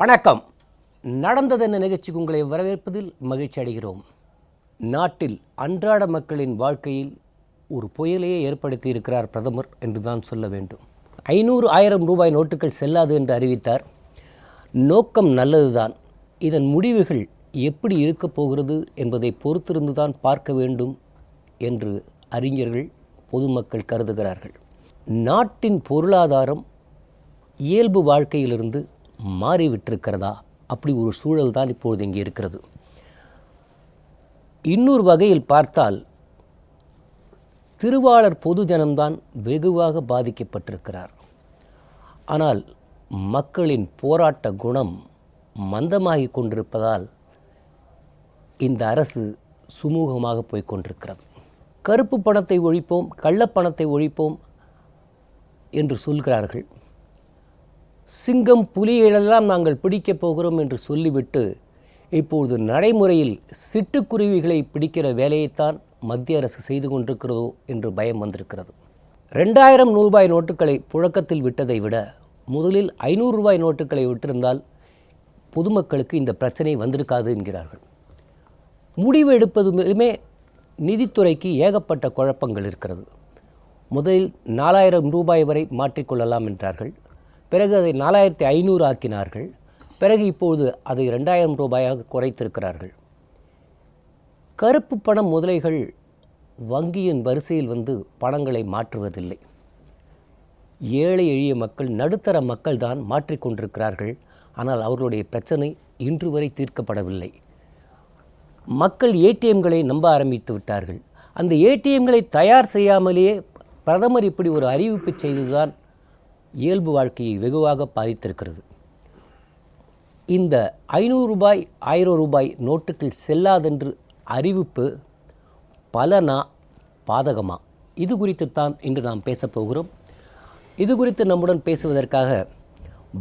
வணக்கம். நடந்ததென்ன நிகழ்ச்சிக்கு உங்களை வரவேற்பதில் மகிழ்ச்சி அடைகிறோம். நாட்டில் அன்றாட மக்களின் வாழ்க்கையில் ஒரு புயலையே ஏற்படுத்தி இருக்கிறார் பிரதமர் என்றுதான் சொல்ல வேண்டும். 500,000 ரூபாய் நோட்டுகள் செல்லாது என்று அறிவித்தார். நோக்கம் நல்லதுதான். இதன் முடிவுகள் எப்படி இருக்கப் போகிறது என்பதை பொறுத்திருந்துதான் பார்க்க வேண்டும் என்று அறிஞர்கள் பொதுமக்கள் கருதுகிறார்கள். நாட்டின் பொருளாதாரம் இயல்பு வாழ்க்கையிலிருந்து மாறிவிட்டிருக்கிறதா? அப்படி ஒரு சூழல் தான் இப்பொழுது இங்கே இருக்கிறது. இன்னொரு வகையில் பார்த்தால் திருவாளர் பொதுஜனம்தான் வெகுவாக பாதிக்கப்பட்டிருக்கிறார். ஆனால் மக்களின் போராட்ட குணம் மந்தமாகி கொண்டிருப்பதால் இந்த அரசு சுமூகமாக போய்கொண்டிருக்கிறது. கருப்பு பணத்தை ஒழிப்போம், கள்ளப்பணத்தை ஒழிப்போம் என்று சொல்கிறார்கள். சிங்கம் புலிகளெல்லாம் நாங்கள் பிடிக்கப் போகிறோம் என்று சொல்லிவிட்டு இப்பொழுது நடைமுறையில் சிட்டுக்குருவிகளை பிடிக்கிற வேலையைத்தான் மத்திய அரசு செய்து கொண்டிருக்கிறதோ என்று பயம் வந்திருக்கிறது. 2000 ரூபாய் நோட்டுகளை புழக்கத்தில் விட்டதை விட முதலில் 500 ரூபாய் நோட்டுகளை விட்டிருந்தால் பொதுமக்களுக்கு இந்த பிரச்சனை வந்திருக்காது என்கிறார்கள். முடிவு எடுப்பதுமே நிதித்துறைக்கு ஏகப்பட்ட குழப்பங்கள் இருக்கிறது. முதலில் 4000 ரூபாய் வரை மாற்றிக்கொள்ளலாம் என்றார்கள். பிறகு அதை 4500 ஆக்கினார்கள். பிறகு இப்போது அதை 2000 ரூபாயாக குறைத்திருக்கிறார்கள். கருப்பு பண முதலைகள் வங்கியின் வரிசையில் வந்து பணங்களை மாற்றுவதில்லை. ஏழை எளிய மக்கள், நடுத்தர மக்கள் தான் மாற்றிக்கொண்டிருக்கிறார்கள். ஆனால் அவர்களுடைய பிரச்சனை இன்று வரை தீர்க்கப்படவில்லை. மக்கள் ஏடிஎம்களை நம்ப ஆரம்பித்து விட்டார்கள். அந்த ஏடிஎம்களை தயார் செய்யாமலேயே பிரதமர் இப்படி ஒரு அறிவிப்பு செய்துதான் இயல்பு வாழ்க்கையை வெகுவாக பாதித்திருக்கிறது. இந்த 500 ரூபாய் 1000 ரூபாய் நோட்டுகள் செல்லாதென்று அறிவிப்பு பலனா பாதகமா? இது குறித்துத்தான் இன்று நாம் பேசப்போகிறோம். இது குறித்து நம்முடன் பேசுவதற்காக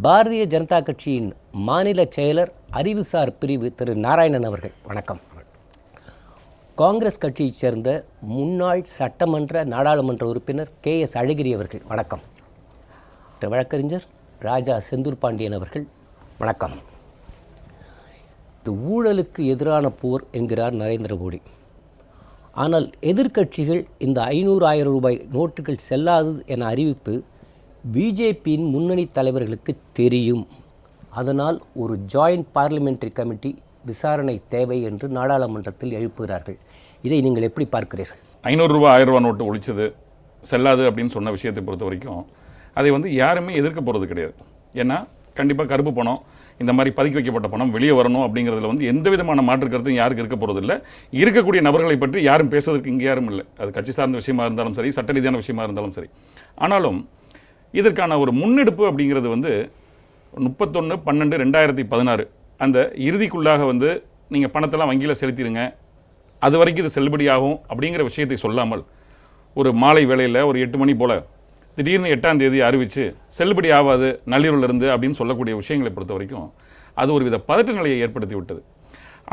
பாரதிய ஜனதா கட்சியின் மாநில செயலர் அறிவுசார் பிரிவு திரு நாராயணன் அவர்கள். வணக்கம். காங்கிரஸ் கட்சியைச் சேர்ந்த முன்னாள் சட்டமன்ற நாடாளுமன்ற உறுப்பினர் KS அழகிரி அவர்கள். வணக்கம். வழக்கறிஞர் ராஜா செந்தூர் பாண்டியன் அவர்கள். வணக்கம். இது ஊழலுக்கு எதிரான போர் என்கிறார் நரேந்திர மோடி. ஆனால் எதிர்க்கட்சிகள் இந்த 500,000 ரூபாய் நோட்டுகள் செல்லாது என அறிவிப்பு பிஜேபியின் முன்னணி தலைவர்களுக்கு தெரியும். அதனால் ஒரு ஜாயிண்ட் பார்லிமெண்டரி கமிட்டி விசாரணை தேவை என்று நாடாளுமன்றத்தில் எழுப்புகிறார்கள். இதை நீங்கள் எப்படி பார்க்கிறீர்கள்? 500 ரூபாய் 1000 ரூபாய் நோட்டு ஒழிச்சது செல்லாது அப்படின்னு சொன்ன விஷயத்தை பொறுத்த வரைக்கும் அதை யாருமே எதிர்க்க போகிறது கிடையாது. ஏன்னா கண்டிப்பாக கருப்பு பணம், இந்த மாதிரி பதுக்கி வைக்கப்பட்ட பணம் வெளியே வரணும் அப்படிங்கிறதுல எந்த விதமான மாற்று கருத்தும் யாருக்கு இருக்க போகிறது இல்லை. இருக்கக்கூடிய நபர்களை பற்றி யாரும் பேசுவதற்கு இங்கே யாரும் இல்லை. அது கட்சி சார்ந்த விஷயமா இருந்தாலும் சரி, சட்ட ரீதியான விஷயமா இருந்தாலும் சரி. ஆனாலும் இதற்கான ஒரு முன்னெடுப்பு அப்படிங்கிறது 31/12/2016 அந்த இறுதிக்குள்ளாக நீங்கள் பணத்தெல்லாம் வங்கியில் செலுத்திடுங்க, அது வரைக்கும் இது செல்லுபடியாகும் அப்படிங்கிற விஷயத்தை சொல்லாமல் ஒரு மாலை வேளையில் ஒரு 8 மணி போல் திடீர்னு 8ஆம் தேதி அறிவித்து செல்லுபடி ஆகாது நள்ளிரவிலிருந்து அப்படின்னு சொல்லக்கூடிய விஷயங்களை பொறுத்த வரைக்கும் அது ஒரு வித பதட்ட நிலையை ஏற்படுத்தி விட்டது.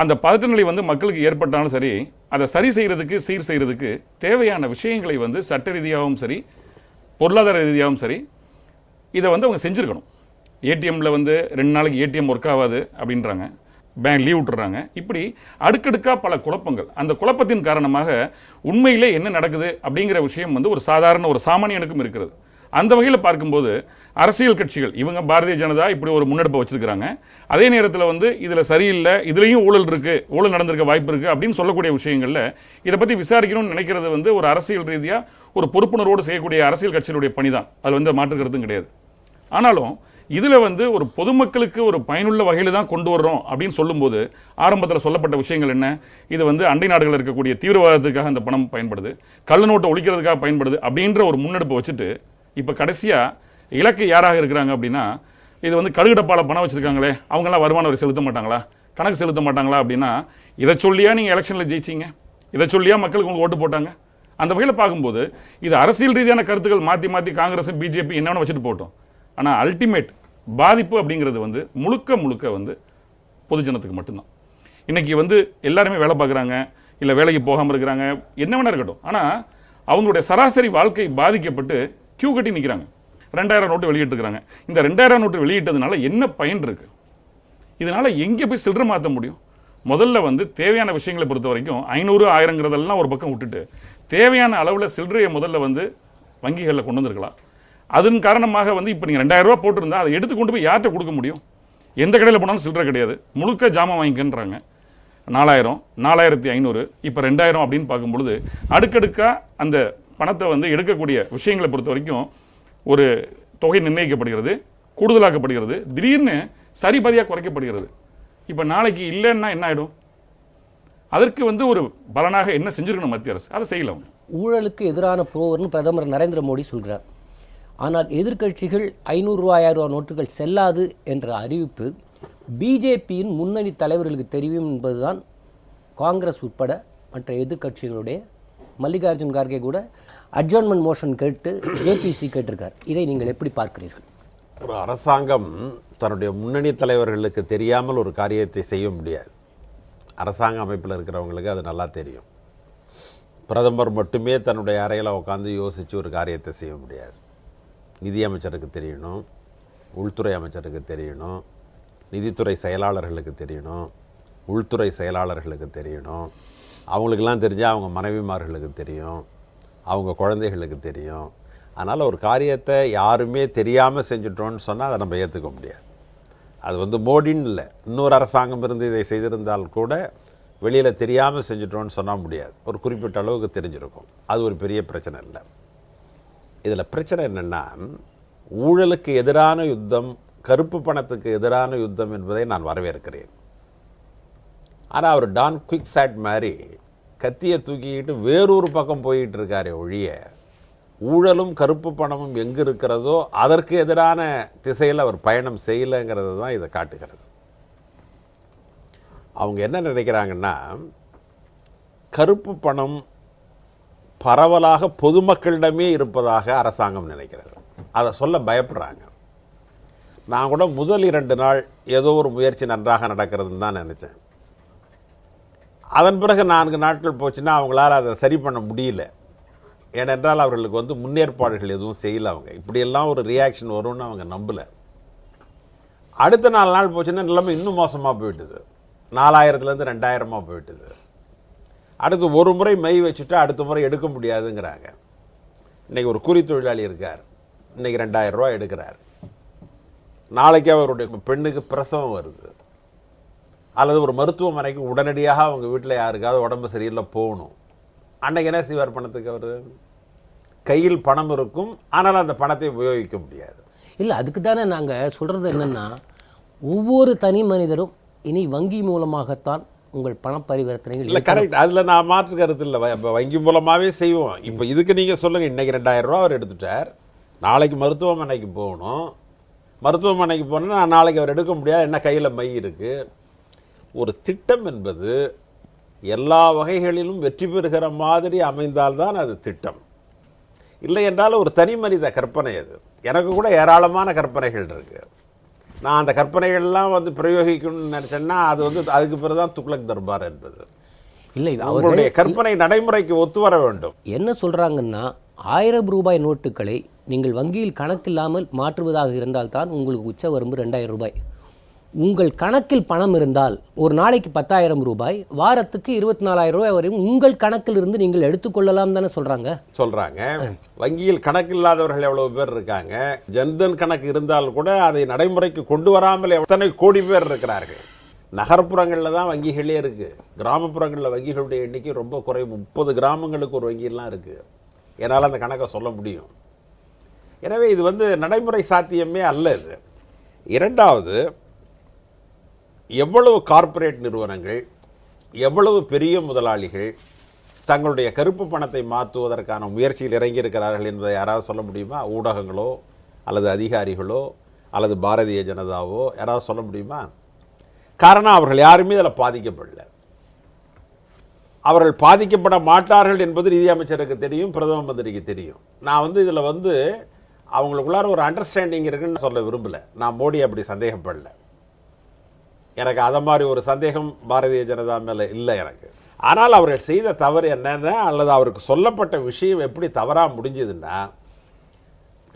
அந்த பதட்ட நிலை மக்களுக்கு ஏற்பட்டாலும் சரி, அதை சரி செய்கிறதுக்கு சீர் செய்கிறதுக்கு தேவையான விஷயங்களை சட்ட ரீதியாகவும் சரி, பொருளாதார ரீதியாகவும் சரி, இதை அவங்க செஞ்சுருக்கணும். ஏடிஎம்மில் 2 நாளைக்கு ஏடிஎம் ஒர்க் ஆகாது அப்படின்றாங்க, பேங்க் லீவ் விட்டுறாங்க. இப்படி அடுக்கடுக்காக பல குழப்பங்கள். அந்த குழப்பத்தின் காரணமாக உண்மையிலே என்ன நடக்குது அப்படிங்கிற விஷயம் ஒரு சாதாரண ஒரு சாமானியனுக்கும் இருக்கிறது. அந்த வகையில் பார்க்கும்போது அரசியல் கட்சிகள் இவங்க பாரதிய ஜனதா இப்படி ஒரு முன்னெடுப்பை வச்சிருக்கிறாங்க. அதே நேரத்தில் இதில் சரியில்லை, இதுலேயும் ஊழல் இருக்குது, ஊழல் நடந்திருக்க வாய்ப்பு இருக்குது அப்படின்னு சொல்லக்கூடிய விஷயங்களில் இதை பற்றி விசாரிக்கணும்னு நினைக்கிறது ஒரு அரசியல் ரீதியாக ஒரு பொறுப்புணர்வோடு செய்யக்கூடிய அரசியல் கட்சிகளுடைய பணி தான். அது மாற்று கருத்தும் கிடையாது. ஆனாலும் இதில் ஒரு பொதுமக்களுக்கு ஒரு பயனுள்ள வகையில் தான் கொண்டு வர்றோம் அப்படின்னு சொல்லும்போது ஆரம்பத்தில் சொல்லப்பட்ட விஷயங்கள் என்ன? இது அண்டை நாடுகளில் இருக்கக்கூடிய தீவிரவாதத்துக்காக அந்த பணம் பயன்படுது, கள்ள நோட்டை ஒழிக்கிறதுக்காக பயன்படுது அப்படின்ற ஒரு முன்னெடுப்பை வச்சுட்டு இப்போ கடைசியாக இலக்கு யாராக இருக்கிறாங்க அப்படின்னா, இது கழுகுடப்பால் பணம் வச்சுருக்காங்களே அவங்களாம் வருமான வரி செலுத்த மாட்டாங்களா, கணக்கு செலுத்த மாட்டாங்களா அப்படின்னா, இதை சொல்லியா நீங்கள் எலெக்ஷனில் ஜெயிச்சிங்க, இதை சொல்லியா மக்களுக்கு உங்களுக்கு ஓட்டு போட்டாங்க? அந்த வகையில் பார்க்கும்போது இது அரசியல் ரீதியான கருத்துக்கள் மாற்றி மாற்றி காங்கிரஸ் பிஜேபி என்னென்னு வச்சுட்டு போட்டோம். ஆனால் அல்டிமேட் பாதிப்பு அப்படிங்கிறது முழுக்க முழுக்க பொதுஜனத்துக்கு மட்டும்தான். இன்றைக்கி எல்லாருமே வேலை பார்க்குறாங்க, இல்லை வேலைக்கு போகாமல் இருக்கிறாங்க, என்ன வேணா இருக்கட்டும். ஆனால் அவங்களுடைய சராசரி வாழ்க்கை பாதிக்கப்பட்டு கியூ கட்டி நிற்கிறாங்க. 2000 நோட்டு வெளியிட்டுருக்காங்க. இந்த 2000 நோட்டு வெளியிட்டதுனால என்ன பயன் இருக்குது? இதனால் எங்கே போய் சில்லறை மாற்ற முடியும்? முதல்ல வந்து தேவையான விஷயங்களை பொறுத்த வரைக்கும் 500 1000ங்கிறதெல்லாம் ஒரு பக்கம் விட்டுட்டு தேவையான அளவில் சில்லறையை முதல்ல வந்து வங்கிகளில் கொண்டு வந்திருக்கலாம். அதன் காரணமாக வந்து இப்போ நீங்கள் 2000 ரூபா போட்டிருந்தா அதை எடுத்து கொண்டு போய் யார்கிட்ட கொடுக்க முடியும்? எந்த கடையில் போனாலும் சில்லறை கிடையாது, முழுக்க ஜாமான் வாங்கிக்கன்றாங்க. 4000, 4500, இப்போ 2000 அப்படின்னு பார்க்கும்பொழுது அடுக்கடுக்காக அந்த பணத்தை வந்து எடுக்கக்கூடிய விஷயங்களை பொறுத்த வரைக்கும் ஒரு தொகை நிர்ணயிக்கப்படுகிறது, கூடுதலாக்கப்படுகிறது, திடீர்னு சரிபாதியாக குறைக்கப்படுகிறது. இப்போ நாளைக்கு இல்லைன்னா என்ன ஆகிடும்? அதற்கு வந்து ஒரு பலனாக என்ன செஞ்சிருக்கணும் மத்திய அரசு? அதை செய்யலாம். ஊழலுக்கு எதிரான போர்னு பிரதமர் நரேந்திர மோடி சொல்கிறார். ஆனால் எதிர்க்கட்சிகள் 500 ரூபாய் 1000 ரூபாய் நோட்டுகள் செல்லாது என்ற அறிவிப்பு பிஜேபியின் முன்னணி தலைவர்களுக்கு தெரியும் என்பதுதான் காங்கிரஸ் உட்பட மற்ற எதிர்க்கட்சிகளுடைய மல்லிகார்ஜுன் கார்கே கூட அட்ஜர்ன்மெண்ட் மோஷன் கேட்டு ஜேபிசி கேட்டிருக்கார். இதை நீங்கள் எப்படி பார்க்கிறீர்கள்? ஒரு அரசாங்கம் தன்னுடைய முன்னணி தலைவர்களுக்கு தெரியாமல் ஒரு காரியத்தை செய்ய முடியாது. அரசாங்க அமைப்பில் இருக்கிறவங்களுக்கு அது நல்லா தெரியும். பிரதமர் மட்டுமே தன்னுடைய அறையில் உட்காந்து யோசித்து ஒரு காரியத்தை செய்ய முடியாது. நிதியமைச்சருக்கு தெரியணும், உள்துறை அமைச்சருக்கு தெரியணும், நிதித்துறை செயலாளர்களுக்கு தெரியணும், உள்துறை செயலாளர்களுக்கு தெரியணும், அவங்களுக்கெல்லாம் தெரிஞ்சால் அவங்க மனைவிமார்களுக்கு தெரியும், அவங்க குழந்தைகளுக்கு தெரியும். அதனால் ஒரு காரியத்தை யாருமே தெரியாமல் செஞ்சுட்டோன்னு சொன்னால் அதை நம்ம ஏற்றுக்க முடியாது. அது வந்து மோடின்னு இல்லை, இன்னொரு அரசாங்கம் இருந்து இதை செய்திருந்தால் கூட வெளியில் தெரியாமல் செஞ்சுட்டோன்னு சொன்னால் முடியாது. ஒரு குறிப்பிட்ட அளவுக்கு தெரிஞ்சிருக்கும். அது ஒரு பெரிய பிரச்சனை இல்லை. இதில் பிரச்சனை என்னென்னா, ஊழலுக்கு எதிரான யுத்தம், கருப்பு பணத்துக்கு எதிரான யுத்தம் என்பதை நான் வரவேற்கிறேன். ஆனால் அவர் டான் குவிக் சாட் மாதிரி கத்தியை தூக்கிக்கிட்டு வேறொரு பக்கம் போயிட்டு இருக்காரே ஒழிய, ஊழலும் கருப்பு பணமும் எங்கே இருக்கிறதோ அதற்கு எதிரான திசையில் அவர் பயணம் செய்யலைங்கிறது தான் இதை காட்டுகிறது. அவங்க என்ன நினைக்கிறாங்கன்னா, கருப்பு பணம் பரவலாக பொதுமக்களிடமே இருப்பதாக அரசாங்கம் நினைக்கிறது. அதை சொல்ல பயப்படுறாங்க. நான் கூட முதல் 2 நாள் ஏதோ ஒரு முயற்சி நன்றாக நடக்கிறதுன்னு தான் நினச்சேன். அதன் பிறகு 4 நாட்கள் போச்சுன்னா அவங்களால அதை சரி பண்ண முடியல. ஏனென்றால் அவர்களுக்கு வந்து முன்னேற்பாடுகள் எதுவும் செய்யலை. அவங்க இப்படியெல்லாம் ஒரு ரியாக்ஷன் வரும்னு அவங்க நம்பலை. அடுத்த 4 நாள் போச்சுன்னா நிலைமை இன்னும் மோசமாக போயிட்டுது. 4000லேருந்து 2000 போயிட்டுது. அடுத்து ஒரு முறை மை வச்சுட்டா அடுத்த முறை எடுக்க முடியாதுங்கிறாங்க. இன்றைக்கி ஒரு கூலி தொழிலாளி இருக்கார், இன்றைக்கி 2000 ரூபா எடுக்கிறார். நாளைக்கு அவருடைய பெண்ணுக்கு பிரசவம் வருது, அல்லது ஒரு மருத்துவமனைக்கு உடனடியாக அவங்க வீட்டில் யாருக்காவது உடம்பு சரியில்லை போகணும். அன்றைக்கி என்ன செய்வார்? பணத்துக்கு அவர் கையில் பணம் இருக்கும், ஆனால் அந்த பணத்தை உபயோகிக்க முடியாது. இல்லை, அதுக்கு தானே நாங்கள் சொல்கிறது என்னென்னா, ஒவ்வொரு தனி மனிதரும் இனி வங்கி மூலமாகத்தான் உங்கள் பண பரிவர்த்தனைகள். இல்லை, கரெக்ட். அதில் நான் மாற்று கருத்து இல்லை. வங்கி மூலமாகவே செய்வோம். இப்போ இதுக்கு நீங்கள் சொல்லுங்கள், இன்றைக்கி 2000 ரூபா அவர் எடுத்துட்டார், நாளைக்கு மருத்துவமனைக்கு போகணும். மருத்துவமனைக்கு போனோன்னா நாளைக்கு அவர் எடுக்க முடியாது, என்ன கையில் மை இருக்குது. ஒரு திட்டம் என்பது எல்லா வகைகளிலும் வெற்றி பெறுகிற மாதிரி அமைந்தால்தான் அது திட்டம். இல்லை என்றால் ஒரு தனி மனித கற்பனை. அது எனக்கு கூட ஏராளமான கற்பனைகள் இருக்குது. நான் அந்த கற்பனைகள்லாம் வந்து பிரயோகிக்கணும்னு நினச்சேன்னா அது வந்து அதுக்கு பிறகு தான் துக்ளக் தர்பார் என்பது. இல்லை, அவருடைய கற்பனை நடைமுறைக்கு ஒத்து வர வேண்டும். என்ன சொல்கிறாங்கன்னா, 1000 ரூபாய் நோட்டுகளை நீங்கள் வங்கியில் கணக்கில்லாமல் மாற்றுவதாக இருந்தால்தான் உங்களுக்கு உச்ச வரம்பு 2000 ரூபாய். உங்கள் கணக்கில் பணம் இருந்தால் ஒரு நாளைக்கு 10,000 ரூபாய், வாரத்துக்கு 24,000 ரூபாய் வரையும் உங்கள் கணக்கில் இருந்து நீங்கள் எடுத்துக்கொள்ளலாம் தானே சொல்கிறாங்க. வங்கியில் கணக்கு இல்லாதவர்கள் எவ்வளவு பேர் இருக்காங்க. ஜன்தன் கணக்கு இருந்தால் கூட அதை நடைமுறைக்கு கொண்டு வராமல் எத்தனை கோடி பேர் இருக்கிறார்கள். நகர்ப்புறங்களில் தான் வங்கிகளே இருக்குது. கிராமப்புறங்களில் வங்கிகளுடைய எண்ணிக்கை ரொம்ப குறைவு. 30 கிராமங்களுக்கு ஒரு வங்கியெல்லாம் இருக்குது. என்னால் அந்த கணக்கை சொல்ல முடியும். எனவே இது வந்து நடைமுறை சாத்தியமே அல்ல. இது இரண்டாவது, எவ்வளவு கார்ப்பரேட் நிறுவனங்கள், எவ்வளவு பெரிய முதலாளிகள் தங்களுடைய கருப்பு பணத்தை மாற்றுவதற்கான முயற்சியில் இறங்கியிருக்கிறார்கள் என்பதை யாராவது சொல்ல முடியுமா? ஊடகங்களோ அல்லது அதிகாரிகளோ அல்லது பாரதிய ஜனதாவோ யாராவது சொல்ல முடியுமா? காரணம், அவர்கள் யாருமே அதில் பாதிக்கப்படல. அவர்கள் பாதிக்கப்பட மாட்டார்கள் என்பது நிதியமைச்சருக்கு தெரியும், பிரதம மந்திரிக்கு தெரியும். நான் வந்து இதில் வந்து அவங்களுக்குள்ளார ஒரு அண்டர்ஸ்டாண்டிங் இருக்குன்னு சொல்ல விரும்பலை. நான் மோடி அப்படி சந்தேகப்படல. எனக்கு அதை மாதிரி ஒரு சந்தேகம் பாரதிய ஜனதா மேலே இல்லை எனக்கு. ஆனால் அவர்கள் செய்த தவறு என்னென்ன, அல்லது அவருக்கு சொல்லப்பட்ட விஷயம் எப்படி தவறாக முடிஞ்சதுன்னா,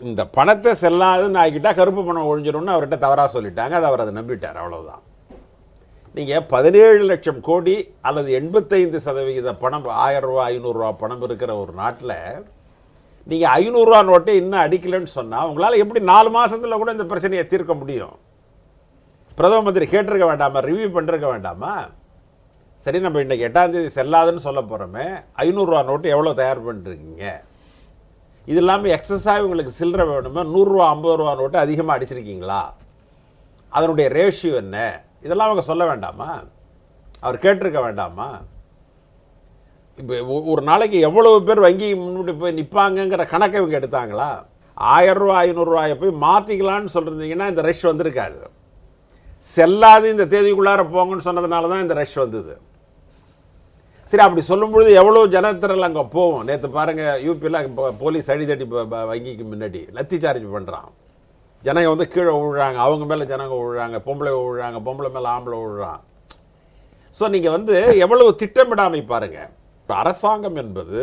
இந்த பணத்தை செல்லாதுன்னு ஆகிட்டா கருப்பு பணம் ஒழிஞ்சிடும்னு அவர்கிட்ட தவறாக சொல்லிட்டாங்க. அது அவர் அதை நம்பிட்டார், அவ்வளவுதான். நீங்கள் 17 லட்சம் கோடி அல்லது 85% பணம் 1000 ரூபா 500 ரூபா பணம் இருக்கிற ஒரு நாட்டில் நீங்கள் 500 ரூபா நோட்டை இன்னும் அடிக்கலைன்னு சொன்னால் உங்களால் எப்படி 4 மாசத்துல கூட இந்த பிரச்சனையை தீர்க்க முடியும்? பிரதம மந்திரி கேட்டிருக்க வேண்டாமா? ரிவ்யூ பண்ணிருக்க வேண்டாமா? சரி, நம்ம இன்னைக்கு 8ஆம் தேதி செல்லாதுன்னு சொல்ல போகிறோமே, 500 ரூபா நோட்டு எவ்வளோ தயார் பண்ணிருக்கீங்க? இது இல்லாமல் எக்ஸஸாக உங்களுக்கு சில்லறை வேணுமா? 100 ரூபா 50 ரூபா நோட்டு அதிகமாக அடிச்சிருக்கீங்களா? அதனுடைய ரேஷியோ என்ன? இதெல்லாம் அவங்க சொல்ல வேண்டாமா? அவர் கேட்டிருக்க வேண்டாமா? இப்போ ஒரு நாளைக்கு எவ்வளவு பேர் வங்கி முன்னாடி போய் நிற்பாங்கங்கிற கணக்கை இவங்க எடுத்தாங்களா? 1000 ரூபா 500 ரூபாயை போய் மாற்றிக்கலான்னு சொல்லியிருந்தீங்கன்னா இந்த ரஷ் வந்திருக்காது. செல்லாது இந்த தேதிக்குள்ளார போங்கன்னு சொன்னதுனால தான் இந்த ரஷ் வந்தது. சரி, அப்படி சொல்லும்பொழுது எவ்வளோ ஜனத்திரல் அங்கே போவோம். நேற்று பாருங்கள், யூபியில் போலீஸ் அடித்தடி வங்கிக்கு முன்னாடி லத்தி சார்ஜ் பண்ணுறான். ஜனங்க வந்து கீழே விழுறாங்க, அவங்க மேலே ஜனங்க விழுறாங்க, பொம்பளை விழுறாங்க, பொம்பளை மேலே ஆம்பளை விழுறான். ஸோ நீங்கள் வந்து எவ்வளவு திட்டமிடாமை பாருங்கள். இப்போ அரசாங்கம் என்பது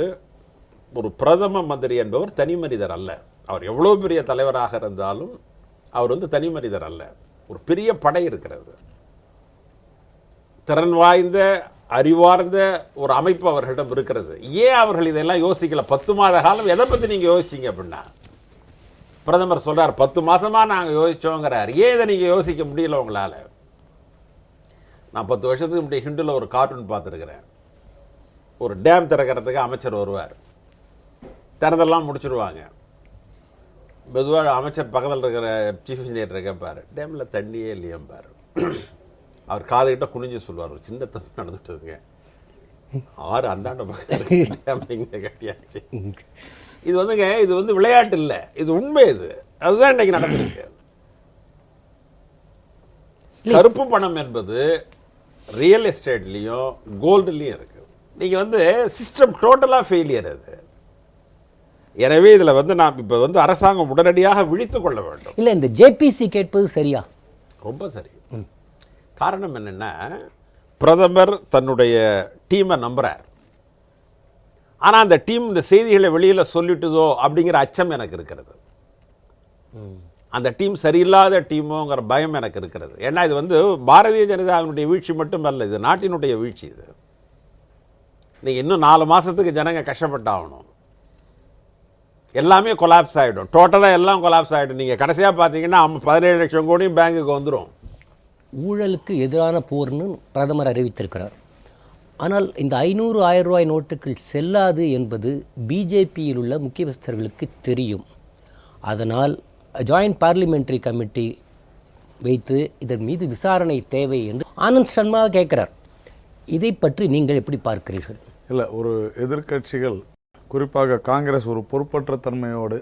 ஒரு பிரதம மந்திரி என்பவர் தனி மனிதர் அல்ல. அவர் எவ்வளோ பெரிய தலைவராக இருந்தாலும் அவர் வந்து தனி மனிதர் அல்ல. ஒரு பெரிய படை இருக்கிறது, திறன் வாய்ந்த அறிவார்ந்த ஒரு அமைப்பு அவர்களிடம் இருக்கிறது. ஏன் அவர்கள் இதெல்லாம் யோசிக்கல? 10 மாத காலம் எதை பற்றி நீங்கள் யோசிச்சிங்க அப்படின்னா, பிரதமர் சொல்கிறார் 10 மாதமாக நாங்கள் யோசித்தோங்கிறார். ஏன் இதை நீங்கள் யோசிக்க முடியல உங்களால்? நான் 10 வருஷத்துக்கு முன்னாடி ஹிந்துவில் ஒரு கார்ட்டூன் பார்த்துருக்கிறேன். ஒரு டேம் திறக்கிறதுக்கு அமைச்சர் வருவார், திறந்தெல்லாம் முடிச்சுடுவாங்க. மெதுவாக அமைச்சர் பக்கத்தில் இருக்கிற சீஃப் இன்ஜினியர் கேட்பார், டேமில் தண்ணியே இல்லையம்பார். அவர் காதுகிட்ட குனிஞ்சு சொல்லுவார், ஒரு சின்ன தப்பு நடந்துட்டுருங்க, 6 அந்தாண்ட பக்கம் கட்டியாச்சு. இது வந்துங்க, இது வந்து விளையாட்டு இல்லை, இது உண்மை. இது அதுதான் இன்னைக்கு நடந்திருக்கு. கருப்பு பணம் என்பது ரியல் எஸ்டேட்லேயும் கோல்டுலேயும் இருக்கு. நீங்கள் வந்து சிஸ்டம் டோட்டலாக ஃபெயிலியர் அது. எனவே இதில் வந்து நாம் இப்போ வந்து அரசாங்கம் உடனடியாக விழித்து கொள்ள வேண்டும். இல்லை, இந்த ஜேபிசி கேட்பது சரியா? ரொம்ப சரி. காரணம் என்னென்னா, பிரதமர் தன்னுடைய டீமை நம்புகிறார். ஆனால் அந்த டீம் இந்த செய்திகளை வெளியில் சொல்லிட்டுதோ அப்படிங்கிற அச்சம் எனக்கு இருக்கிறது. அந்த டீம் சரியில்லாத டீமோங்கிற பயம் எனக்கு இருக்கிறது. ஏன்னா இது வந்து பாரதிய ஜனதாவுடைய வீழ்ச்சி மட்டும் அல்ல, இது நாட்டினுடைய வீழ்ச்சி. இது நீங்கள் இன்னும் 4 மாதத்துக்கு ஜனங்க கஷ்டப்பட்டாகணும். எல்லாமே கொலாப்ஸ் ஆகிடும், டோட்டலாக எல்லாம் கொலாப்ஸ் ஆகிடும். நீங்கள் கடைசியாக பார்த்தீங்கன்னா 17 லட்சம் கோடியும் பேங்குக்கு வந்துடும். ஊழலுக்கு எதிரான போர்னு பிரதமர் அறிவித்திருக்கிறார். ஆனால் இந்த 500 1000 ரூபாய் நோட்டுகள் செல்லாது என்பது பிஜேபியில் உள்ள முக்கியஸ்தர்களுக்கு தெரியும். அதனால் ஜாயிண்ட் பார்லிமெண்ட்ரி கமிட்டி வைத்து இதன் மீது விசாரணை தேவை என்று ஆனந்த் சர்மா கேட்கிறார். இதை பற்றி நீங்கள் எப்படி பார்க்கிறீர்கள்? இல்லை, ஒரு எதிர்க்கட்சிகள் குறிப்பாக காங்கிரஸ் ஒரு பொறுப்பற்ற தன்மையோடு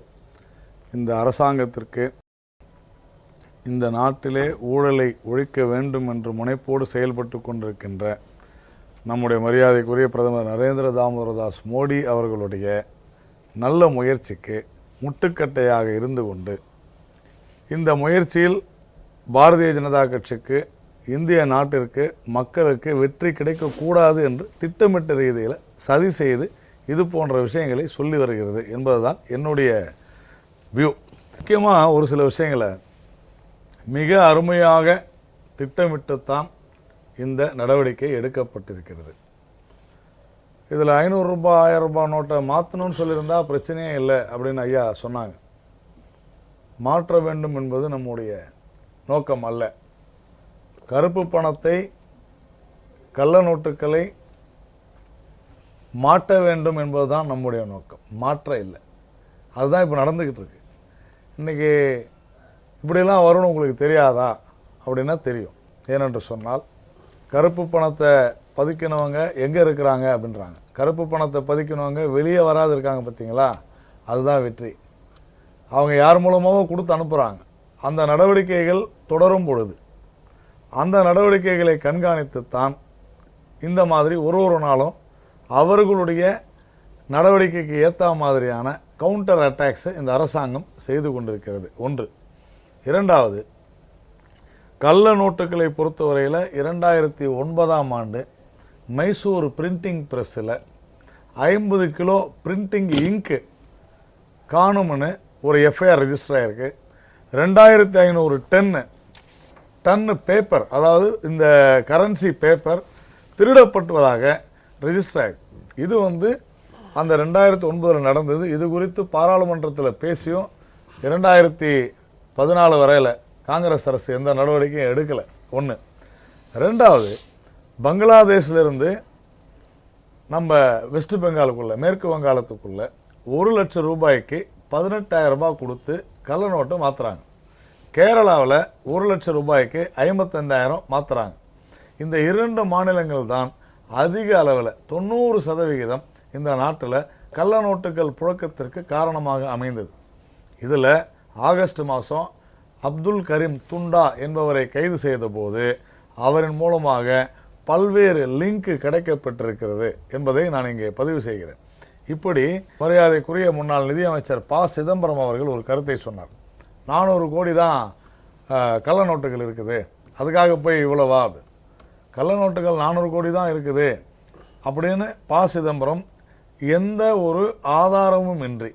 இந்த அரசாங்கத்திற்கு இந்த நாட்டிலே ஊழலை ஒழிக்க வேண்டும் என்று முனைப்போடு செயல்பட்டு கொண்டிருக்கின்ற நம்முடைய மரியாதைக்குரிய பிரதமர் நரேந்திர தாமோதரதாஸ் மோடி அவர்களுடைய நல்ல முயற்சிக்கு முட்டுக்கட்டையாக இருந்து கொண்டு இந்த முயற்சியில் பாரதிய ஜனதா கட்சிக்கு, இந்திய நாட்டிற்கு, மக்களுக்கு வெற்றி கிடைக்கக்கூடாது என்று திட்டமிட்ட ரீதியில் சதி செய்து இது போன்ற விஷயங்களை சொல்லி வருகிறது என்பதுதான் என்னுடைய வியூ. முக்கியமாக ஒரு சில விஷயங்களை மிக அருமையாக திட்டமிட்டுத்தான் இந்த நடவடிக்கை எடுக்கப்பட்டிருக்கிறது. இதில் 500 ரூபாய் 1000 ரூபாய் நோட்டை மாற்றணும்னு சொல்லியிருந்தா பிரச்சனையே இல்லை அப்படின்னு ஐயா சொன்னாங்க. மாற்ற வேண்டும் என்பது நம்முடைய நோக்கம் அல்ல. கருப்பு பணத்தை, கள்ள நோட்டுகளை மாற்ற வேண்டும் என்பதுதான் நம்முடைய நோக்கம், மாற்ற இல்லை. அதுதான் இப்போ நடந்துக்கிட்டு இருக்கு. இன்றைக்கி இப்படியெல்லாம் வரும்னு உங்களுக்கு தெரியாதா அப்படின்னா தெரியும். ஏனென்று சொன்னால், கருப்பு பணத்தை பதிக்கினவங்க எங்கே இருக்கிறாங்க அப்படின்றாங்க. கருப்பு பணத்தை பதிக்கினவங்க வெளியே வராது இருக்காங்க பார்த்தீங்களா, அதுதான் வெற்றி. அவங்க யார் மூலமாகவும் கொடுத்து அனுப்புகிறாங்க. அந்த நடவடிக்கைகள் தொடரும் பொழுது அந்த நடவடிக்கைகளை கண்காணித்துத்தான் இந்த மாதிரி ஒரு நாளும் அவர்களுடைய நடவடிக்கைக்கு ஏற்ற மாதிரியான கவுண்டர் அட்டாக்ஸை இந்த அரசாங்கம் செய்து கொண்டிருக்கிறது. ஒன்று. இரண்டாவது, கள்ள நோட்டுகளை பொறுத்தவரையில் 2009ஆம் ஆண்டு மைசூர் பிரிண்டிங் ப்ரெஸ்ஸில் 50 கிலோ பிரிண்டிங் இங்கு காணும்னு ஒரு எஃப்ஐஆர் ரெஜிஸ்டர் ஆகிருக்கு. 2500 டன் டன் பேப்பர், அதாவது இந்த கரன்சி பேப்பர் திருடப்பட்டுவதாக ரெஜிஸ்டர் ஆகி, இது அந்த 2009 நடந்தது. இது குறித்து பாராளுமன்றத்தில் பேசியும் 2014 வரையில் காங்கிரஸ் அரசு எந்த நடவடிக்கையும் எடுக்கலை. ஒன்று. ரெண்டாவது, பங்களாதேஷிலிருந்து நம்ம வெஸ்ட் பெங்காலுக்குள்ள, மேற்கு வங்காளத்துக்குள்ள 1 லட்சம் ரூபாய்க்கு 18,000 ரூபாய் கொடுத்து கள்ள நோட்டு மாற்றுறாங்க. கேரளாவில் 1 லட்சம் ரூபாய்க்கு 55,000 மாற்றுறாங்க. இந்த 2 மாநிலங்கள் தான் அதிக அளவில் 90% இந்த நாட்டில் கள்ள நோட்டுகள் புழக்கத்திற்கு காரணமாக அமைந்தது. இதில் ஆகஸ்ட் மாதம் அப்துல் கரீம் துண்டா என்பவரை கைது செய்த போது அவரின் மூலமாக பல்வேறு லிங்க் கிடைக்கப்பட்டிருக்கிறது என்பதை நான் இங்கே பதிவு செய்கிறேன். இப்படி மரியாதைக்குரிய முன்னாள் நிதியமைச்சர் ப. சிதம்பரம் அவர்கள் ஒரு கருத்தை சொன்னார். 400 கோடி தான் கள்ள நோட்டுகள் இருக்குது, அதுக்காக போய் இவ்வளவா? கள்ள நோட்டுகள் 400 கோடி தான் இருக்குது அப்படின்னு ப. சிதம்பரம் எந்த ஒரு ஆதாரமும் இன்றி,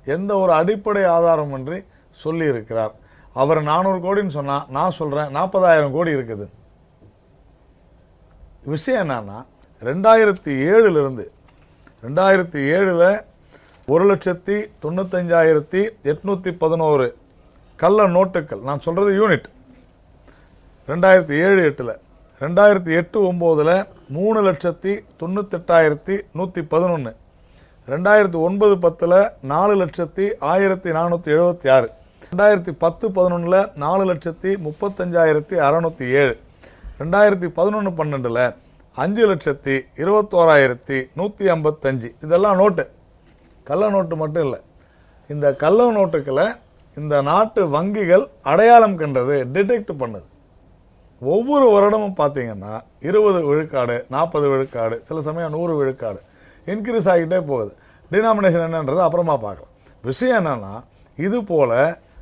எந்த ஒரு அடிப்படை ஆதாரமும் இன்றி சொல்லி இருக்கிறார். அவர் 400 கோடின்னு சொன்னா, நான் சொல்றேன் 40,000 கோடி இருக்குது. விஷயம் என்னன்னா, 2007 1,95,811 கள்ள நோட்டுகள், நான் சொல்றது யூனிட், 2007-08 2008-09 3,98,111, 2009-10 4,01,476, 2010-11 4,35,607, 2011-12 5,21,155. இதெல்லாம் நோட்டு, கள்ள நோட்டு மட்டும் இல்லை. இந்த கள்ள நோட்டுக்களை இந்த நாட்டு வங்கிகள் அடையாளம் கண்டது, டிடெக்ட் பண்ணது. ஒவ்வொரு வருடமும் பார்த்தீங்கன்னா 20 விழுக்காடு, 40 விழுக்காடு, சில சமயம் 100 விழுக்காடு இன்க்ரீஸ் ஆகிட்டே போகுது. டினாமினேஷன் என்னன்றது அப்புறமா பார்க்கலாம். விஷயம் என்னன்னா, இது போல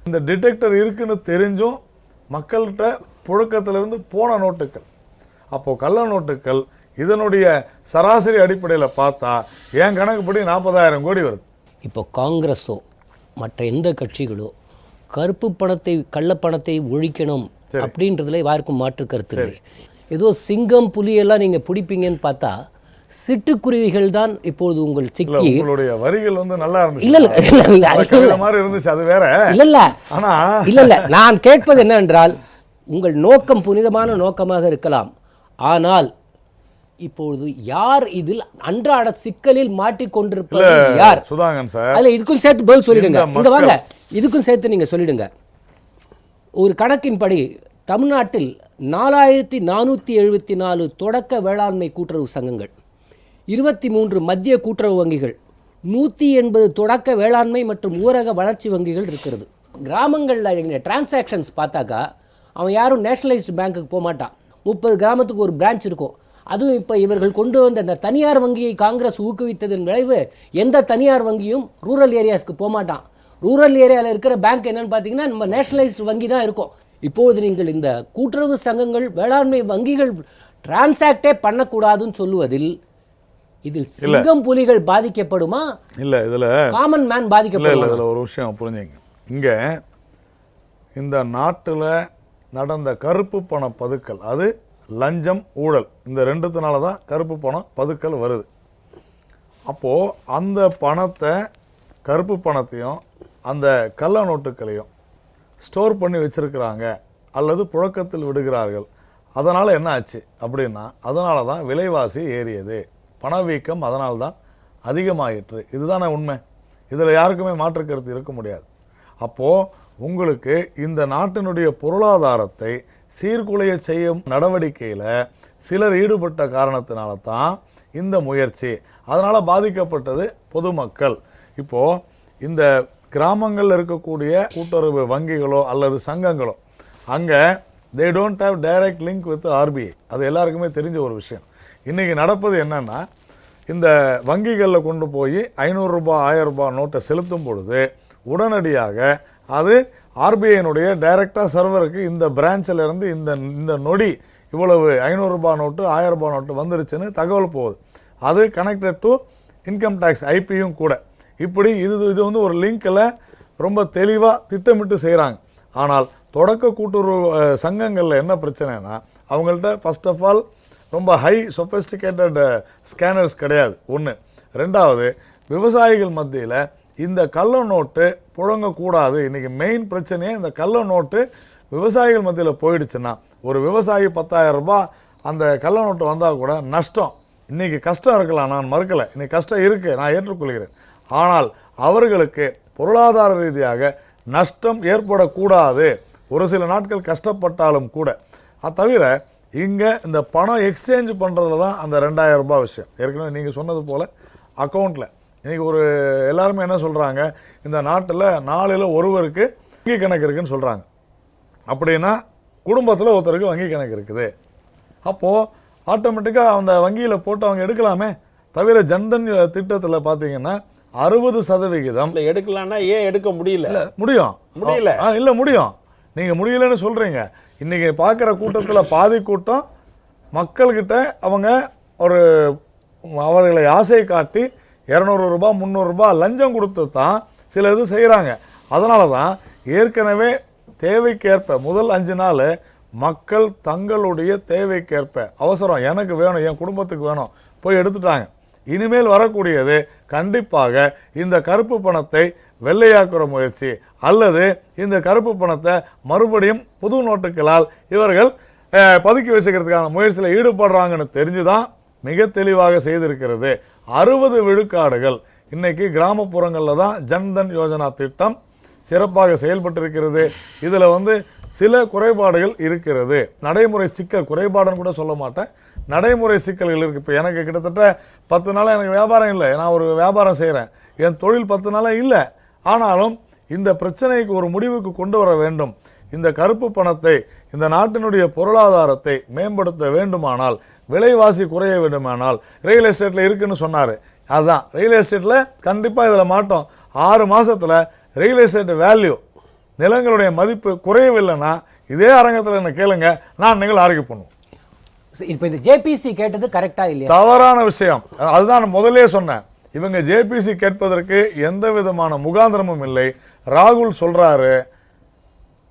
இந்த டிடெக்டர் இருக்குன்னு தெரிஞ்சும் மக்கள்கிட்ட புழக்கத்திலிருந்து போன நோட்டுகள். அப்போ கள்ள நோட்டுகள் இதனுடைய சராசரி அடிப்படையில் பார்த்தா என் கணக்குப்படி 40,000 கோடி வருது. இப்போ காங்கிரஸோ மற்ற எந்த கட்சிகளோ கருப்பு பணத்தை, கள்ளப்பணத்தை ஒழிக்கணும் அப்படின்றதுல யாருக்கும் மாற்று கருத்து இல்லை. ஏதோ சிங்கம் புலியெல்லாம் நீங்க பிடிப்பீங்கன்னு பார்த்தா சிட்டுக்குருவிகள் தான் இப்போது உங்கள் சிக்கி. உங்களுடைய வரிகள் நல்லா இருந்துச்சு. இல்ல மாதிரி இருந்துச்சு, அது வேற. இல்ல ஆனா இல்ல நான் கேட்பது என்னவென்றால், உங்கள் நோக்கம் புனிதமான நோக்கமாக இருக்கலாம், ஆனால் இப்பொழுது யார் இதில் அன்றாட சிக்கலில் மாட்டிக்கொண்டிருப்பது யார்? சுதாகன் சார், அதுல இதுக்கும் சேர்த்து பதில் சொல்லிடுங்க. இங்க வாங்க, இதுக்கும் சேர்த்து நீங்க சொல்லிடுங்க. ஒரு கணக்கின்படி தமிழ்நாட்டில் 4,474 தொடக்க வேளாண்மை கூட்டுறவு சங்கங்கள், 23 மத்திய கூட்டுறவு வங்கிகள், 180 தொடக்க வேளாண்மை மற்றும் ஊரக வளர்ச்சி வங்கிகள் இருக்கிறது. கிராமங்களில் டிரான்சாக்ஷன்ஸ் பார்த்தாக்கா அவன் யாரும் நேஷனலைஸ்டு பேங்க்குக்கு போக மாட்டான். 30 கிராமத்துக்கு ஒரு பிரான்ச் இருக்கும். அதுவும் இப்போ இவர்கள் கொண்டு வந்த அந்த தனியார் வங்கியை காங்கிரஸ் ஊக்குவித்ததன் விளைவு எந்த தனியார் வங்கியும் ரூரல் ஏரியாஸ்க்கு போக மாட்டான். ரூரல் ஏரியாவில் இருக்கிற பேங்க் என்னன்னு பார்த்தீங்கன்னா நம்ம நேஷனலைஸ்டு வங்கி தான் இருக்கும். இப்போது நீங்கள் இந்த கூட்டுறவு சங்கங்கள், வேளாண்மை வங்கிகள் டிரான்சாக்டே பண்ணக்கூடாதுன்னு சொல்லுவதில் இதில் சிங்கம் புலிகள் பாதிக்கப்படுமா? இல்ல, இதுல காமன் மேன் பாதிக்கப்படுமா? இதுல ஒரு விஷயம் புரிஞ்சுங்க. இங்க இந்த நாட்டுல நடந்த கருப்பு பண பதுக்கல், அது லஞ்சம், ஊழல், இந்த ரெண்டுத்தினால தான் கருப்பு பணம் பதுக்கல் வருது. அப்போ அந்த பணத்தை, கருப்பு பணத்தையும் அந்த கள்ள நோட்டுகளையும் ஸ்டோர் பண்ணி வச்சிருக்கிறாங்க அல்லது புழக்கத்தில் விடுகிறார்கள். அதனால என்ன ஆச்சு அப்படின்னா, அதனால தான் விலைவாசி ஏறியது, பணவீக்கம் அதனால தான் அதிகமாயிற்று. இதுதானே உண்மை. இதுல யாருக்குமே மாற்று கருத்து இருக்க முடியாது. அப்போ உங்களுக்கு இந்த நாட்டினுடைய பொருளாதாரத்தை சீர்குலைய செய்யும் நடவடிக்கையில சிலர் ஈடுபட்ட காரணத்தினால தான் இந்த முயற்சி. அதனால பாதிக்கப்பட்டது பொதுமக்கள். இப்போ இந்த கிராமங்களில் இருக்கக்கூடிய கூட்டுறவு வங்கிகளோ அல்லது சங்கங்களோ, அங்க they don't have direct link with RBI. அது எல்லாருக்குமே தெரிஞ்ச ஒரு விஷயம். இன்னைக்கு நடப்பது என்னன்னா, இந்த வங்கிகளில் கொண்டு போய் 500 ரூபாய் 1000 ரூபாய் நோட்டை செலுத்தும் பொழுது உடனடியாக அது ஆர்பிஐனுடைய டைரக்டா சர்வருக்கு இந்த பிரான்ச்சில் இருந்து இந்த நொடி இவ்வளவு 500 ரூபாய் நோட்டு 1000 ரூபாய் நோட்டு வந்துருச்சுன்னு தகவல் போகுது. அது கனெக்டட் டு இன்கம் டேக்ஸ் ஐபியும் கூட. இப்படி இது ஒரு லிங்க்ல ரொம்ப தெளிவா திட்டமிட்டு செய்யறாங்க. ஆனால் தொடக்க கூட்டுறவு சங்கங்களில் என்ன பிரச்சனைனா, அவங்கள்ட்ட ஃபர்ஸ்ட் ஆஃப் ஆல் ரொம்ப ஹை சொஃபஸ்டிகேட்டட் ஸ்கேனர்ஸ் கிடையாது ஒன்று. ரெண்டாவது, விவசாயிகள் மத்தியில் இந்த கள்ள நோட்டு புழங்கக்கூடாது. இன்றைக்கி மெயின் பிரச்சனையே இந்த கள்ள நோட்டு விவசாயிகள் மத்தியில் போயிடுச்சுன்னா, ஒரு விவசாயி 10,000 ரூபாய் அந்த கள்ள நோட்டு வந்தால் கூட நஷ்டம். இன்றைக்கி கஷ்டம் இருக்கலாம், நான் மறுக்கலை, இன்றைக்கி கஷ்டம் இருக்குது, நான் ஏற்றுக்கொள்கிறேன். ஆனால் அவர்களுக்கு பொருளாதார ரீதியாக நஷ்டம் ஏற்படக்கூடாது. ஒரு சில நாட்கள் கஷ்டப்பட்டாலும் கூட. அது தவிர இங்கே இந்த பணம் எக்ஸ்சேஞ்ச் பண்ணுறதுல தான் அந்த 2,000 ரூபாய் விஷயம். ஏற்கனவே நீங்கள் சொன்னது போல் அக்கௌண்ட்டில் இன்றைக்கி எல்லாருமே என்ன சொல்கிறாங்க, இந்த நாட்டில் 4ல் ஒருவருக்கு வங்கி கணக்கு இருக்குன்னு சொல்கிறாங்க. அப்படின்னா குடும்பத்தில் ஒருத்தருக்கு வங்கி கணக்கு இருக்குது. அப்போது ஆட்டோமேட்டிக்காக அந்த வங்கியில் போட்டு அவங்க எடுக்கலாமே. தவிர ஜன்தன் திட்டத்தில் பார்த்தீங்கன்னா 60% எடுக்கலாம்னா ஏன் எடுக்க முடியல? முடியும், முடியல இல்லை முடியும். நீங்கள் முடியலன்னு சொல்கிறீங்க. இன்றைக்கி பார்க்குற கூட்டத்தில் பாதி கூட்டம் மக்கள்கிட்ட அவங்க அவர்களை ஆசை காட்டி 200 ரூபாய் 300 ரூபாய் லஞ்சம் கொடுத்து தான் சில இது செய்கிறாங்க. அதனால தான் ஏற்கனவே தேவைக்கேற்ப முதல் 5 நாள் மக்கள் தங்களுடைய தேவைக்கேற்ப அவசரம், எனக்கு வேணும், என் குடும்பத்துக்கு வேணும், போய் எடுத்துட்டாங்க. இனிமேல் வரக்கூடியது கண்டிப்பாக இந்த கருப்பு பணத்தை வெள்ளையாக்குற முயற்சி அல்லது இந்த கருப்பு பணத்தை மறுபடியும் புது நோட்டுகளால் இவர்கள் பதுக்கி வச்சுக்கிறதுக்கான முயற்சியில் ஈடுபடுறாங்கன்னு தெரிஞ்சுதான் மிக தெளிவாக செய்திருக்கிறது. 60 விழுக்காடுகள் இன்னைக்கு கிராமப்புறங்களில் தான் ஜன்தன் யோஜனா திட்டம் சிறப்பாக செயல்பட்டிருக்கிறது. இதில் சில குறைபாடுகள் இருக்கிறது. நடைமுறை சிக்கல், குறைபாடுன்னு கூட சொல்ல மாட்டேன், நடைமுறை சிக்கல்கள் இருக்குது. இப்போ எனக்கு கிட்டத்தட்ட 10 நாளாக எனக்கு வியாபாரம் இல்லை. நான் ஒரு வியாபாரம் செய்கிறேன், என் தொழில் 10 நாளாக இல்லை. ஆனாலும் இந்த பிரச்சனைக்கு ஒரு முடிவுக்கு கொண்டு வர வேண்டும். இந்த கருப்பு பணத்தை, இந்த நாட்டினுடைய பொருளாதாரத்தை மேம்படுத்த வேண்டுமானால், விலைவாசி குறைய வேண்டுமானால், ரியல் எஸ்டேட்டில் இருக்குன்னு சொன்னார். அதுதான் ரியல் எஸ்டேட்டில் கண்டிப்பாக இதில் மாட்டோம். 6 மாதத்தில் ரியல் எஸ்டேட் வேல்யூ, நிலங்களுடைய மதிப்பு குறையவில்லைன்னா இதே அரங்கத்தில் என்ன கேளுங்க, நான் நீங்கள் ஆர்கியூ பண்ணுவோம். இப்போ இந்த ஜேபிசி கேட்டது கரெக்டா இல்லையா? தவறான விஷயம். அதுதான் நான் முதலே சொன்னேன். இவங்க ஜேபிசி கேட்பதற்கு எந்த விதமான முகாந்திரமும் இல்லை. ராகுல் சொல்றாரு,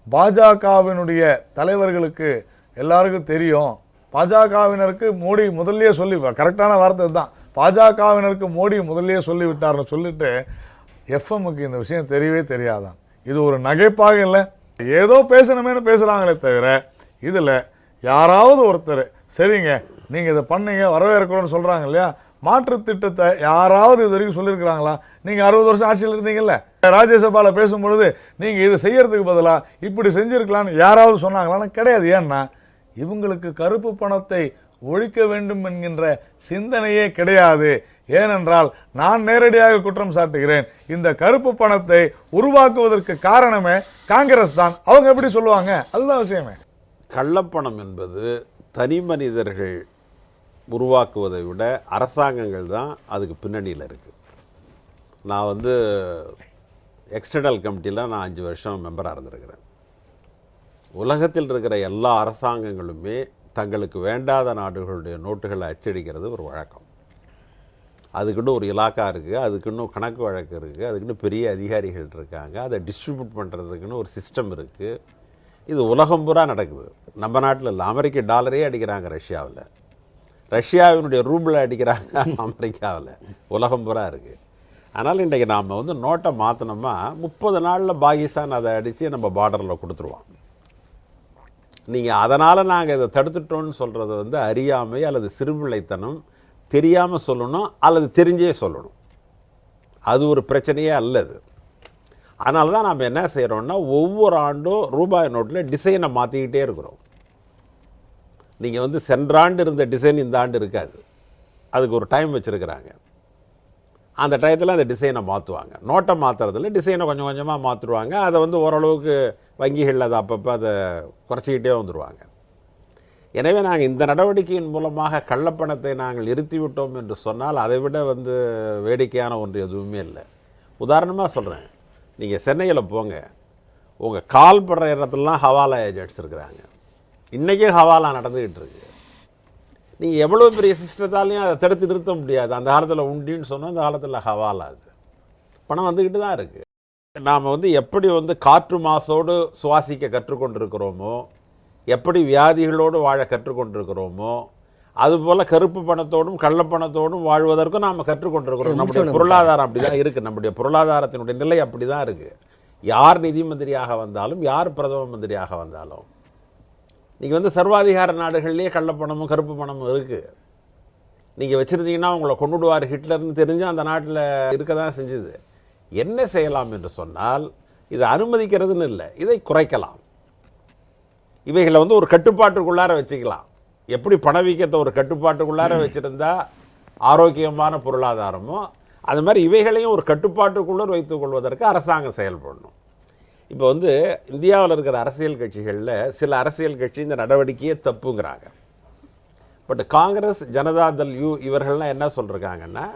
பாஜகவினுடைய தலைவர்களுக்கு எல்லாருக்கும் தெரியும், பாஜகவினருக்கு மோடி முதல்லயே சொல்லி, கரெக்டான வார்த்தை தான், பாஜகவினருக்கு மோடி முதல்லயே சொல்லிவிட்டார்னு சொல்லிட்டு எஃப்எம்முக்கு இந்த விஷயம் தெரியவே தெரியாதான். இது ஒரு நகைப்பாக இல்லை, ஏதோ பேசணுமேனு பேசுறாங்களே தவிர இதுல யாராவது ஒருத்தர் சரிங்க நீங்க இதை பண்ணீங்க வரவேற்கிறோம்னு சொல்றாங்க இல்லையா, மாற்று திட்டத்தை யாராவது இது வரைக்கும் சொல்லியிருக்கிறாங்களா? நீங்க 60 வருஷம் ஆட்சியில் இருந்தீங்கல்ல, ராஜ்யசபால பேசும்பொழுது நீங்க இது செய்யறதுக்கு பதிலா இப்படி செஞ்சிருக்கலாம்னு யாராவது சொன்னாங்களா? கிடையாது. ஏன்னா இவங்களுக்கு கருப்பு பணத்தை ஒழிக்க வேண்டும் என்கின்ற சிந்தனையே கிடையாது. ஏனென்றால் நான் நேரடியாக குற்றம் சாட்டுகிறேன், இந்த கருப்பு பணத்தை உருவாக்குவதற்கு காரணமே காங்கிரஸ் தான். அவங்க எப்படி சொல்லுவாங்க? அதுதான் விஷயமே. கள்ளப்பணம் என்பது தனி மனிதர்கள் உருவாக்குவதை விட அரசாங்கங்கள் தான் அதுக்கு பின்னணியில் இருக்குது. நான் எக்ஸ்டர்னல் கமிட்டியில் நான் 5 வருஷம் மெம்பராக இருந்திருக்கிறேன். உலகத்தில் இருக்கிற எல்லா அரசாங்கங்களுமே தங்களுக்கு வேண்டாத நாடுகளுடைய நோட்டுகளை அச்சடிக்கிறது ஒரு வழக்கம். அதுக்குன்னு ஒரு இலாக்கா இருக்குது, அதுக்குன்னு கணக்கு வழக்கு இருக்குது, அதுக்குன்னு பெரிய அதிகாரிகள் இருக்காங்க, அதை டிஸ்ட்ரிபியூட் பண்ணுறதுக்குன்னு ஒரு சிஸ்டம் இருக்குது. இது உலகம் பூரா நடக்குது. நம்ம நாட்டில் இல்லை, அமெரிக்க டாலரே அடிக்கிறாங்க ரஷ்யாவில், ரஷ்யாவினுடைய ரூபிளை அடிக்கிறாங்க அமெரிக்காவில், உலகம் பூரா இருக்குது. அதனால் இன்றைக்கி நாம் நோட்டை மாற்றினோம்னா 30 நாளில் பாகிஸ்தான் அதை அடித்து நம்ம பார்டரில் கொடுத்துருவோம். நீங்கள் அதனால் நாங்கள் இதை தடுத்துட்டோன்னு சொல்கிறது அறியாமை அல்லது சிறுபிள்ளைத்தனம், தெரியாமல் சொல்லணும் அல்லது தெரிஞ்சே சொல்லணும். அது ஒரு பிரச்சனையே அல்லது. அதனால தான் நம்ம என்ன செய்கிறோம்னா ஒவ்வொரு ஆண்டும் ரூபாய் நோட்டில் டிசைனை மாற்றிக்கிட்டே இருக்கிறோம். நீங்கள் சென்ற ஆண்டு இருந்த டிசைன் இந்த ஆண்டு இருக்காது, அதுக்கு ஒரு டைம் வச்சுருக்கிறாங்க. அந்த டயத்தில் அந்த டிசைனை மாற்றுவாங்க. நோட்டை மாற்றுறதில்ல, டிசைனை கொஞ்சம் கொஞ்சமாக மாற்றுருவாங்க. அதை ஓரளவுக்கு வங்கிகளில் அதை அப்பப்போ அதை குறைச்சிக்கிட்டே வந்துடுவாங்க. எனவே நாங்கள் இந்த நடவடிக்கையின் மூலமாக கள்ளப்பணத்தை நாங்கள் நிறுத்திவிட்டோம் என்று சொன்னால் அதை விட வேடிக்கையான ஒன்று எதுவுமே இல்லை. உதாரணமாக சொல்கிறேன், நீங்கள் சென்னையில் போங்க, உங்கள் கால் படுற இடத்துலலாம் ஹவாலா ஏஜென்ட்ஸ் இருக்கிறாங்க. இன்றைக்கே ஹவாலா நடந்துக்கிட்டு இருக்கு. நீங்கள் எவ்வளோ பெரிய சிஸ்டத்தாலையும் அதை தடுத்து நிறுத்த முடியாது. அந்த காலத்தில் உண்டின்னு சொன்னால் இந்த காலத்தில் ஹவாலா, அது பணம் வந்துக்கிட்டு தான் இருக்குது. நாம் வந்து எப்படி வந்து காற்று மாசோடு சுவாசிக்க கற்றுக்கொண்டிருக்கிறோமோ, எப்படி வியாதிகளோடு வாழ கற்றுக்கொண்டிருக்கிறோமோ, அதுபோல் கருப்பு பணத்தோடும் கள்ளப்பணத்தோடும் வாழ்வதற்கும் நாம் கற்றுக்கொண்டிருக்கிறோம். நம்முடைய பொருளாதாரம் அப்படி தான் இருக்குது. நம்முடைய பொருளாதாரத்தினுடைய நிலை அப்படி தான் இருக்குது. யார் நிதி மந்திரியாக வந்தாலும், யார் பிரதம மந்திரியாக வந்தாலும், நீங்கள் வந்து சர்வாதிகார நாடுகள்லேயே கள்ளப்பணமும் கருப்பு பணமும் இருக்குது. நீங்கள் வச்சுருந்தீங்கன்னா உங்களை கொண்டுடுவார் ஹிட்லர்னு தெரிஞ்சு அந்த நாட்டில் இருக்க தான் செஞ்சுது. என்ன செய்யலாம் என்று சொன்னால், இதை அனுமதிக்கிறதுன்னு இல்லை, இதை குறைக்கலாம். இவைகளை வந்து ஒரு கட்டுப்பாட்டுக்குள்ளார வச்சுக்கலாம். எப்படி பணவீக்கத்தை ஒரு கட்டுப்பாட்டுக்குள்ளார வச்சுருந்தா ஆரோக்கியமான பொருளாதாரமோ, அது மாதிரி இவைகளையும் ஒரு கட்டுப்பாட்டுக்குள்ளே வைத்துக் கொள்வதற்கு அரசாங்கம் செயல்படணும். இப்போ வந்து இந்தியாவில் இருக்கிற அரசியல் கட்சிகளில் சில அரசியல் கட்சி இந்த நடவடிக்கையே தப்புங்கிறாங்க. பட் காங்கிரஸ், ஜனதாதள், இவர்கள்லாம் என்ன சொல்கிறாங்கன்னா,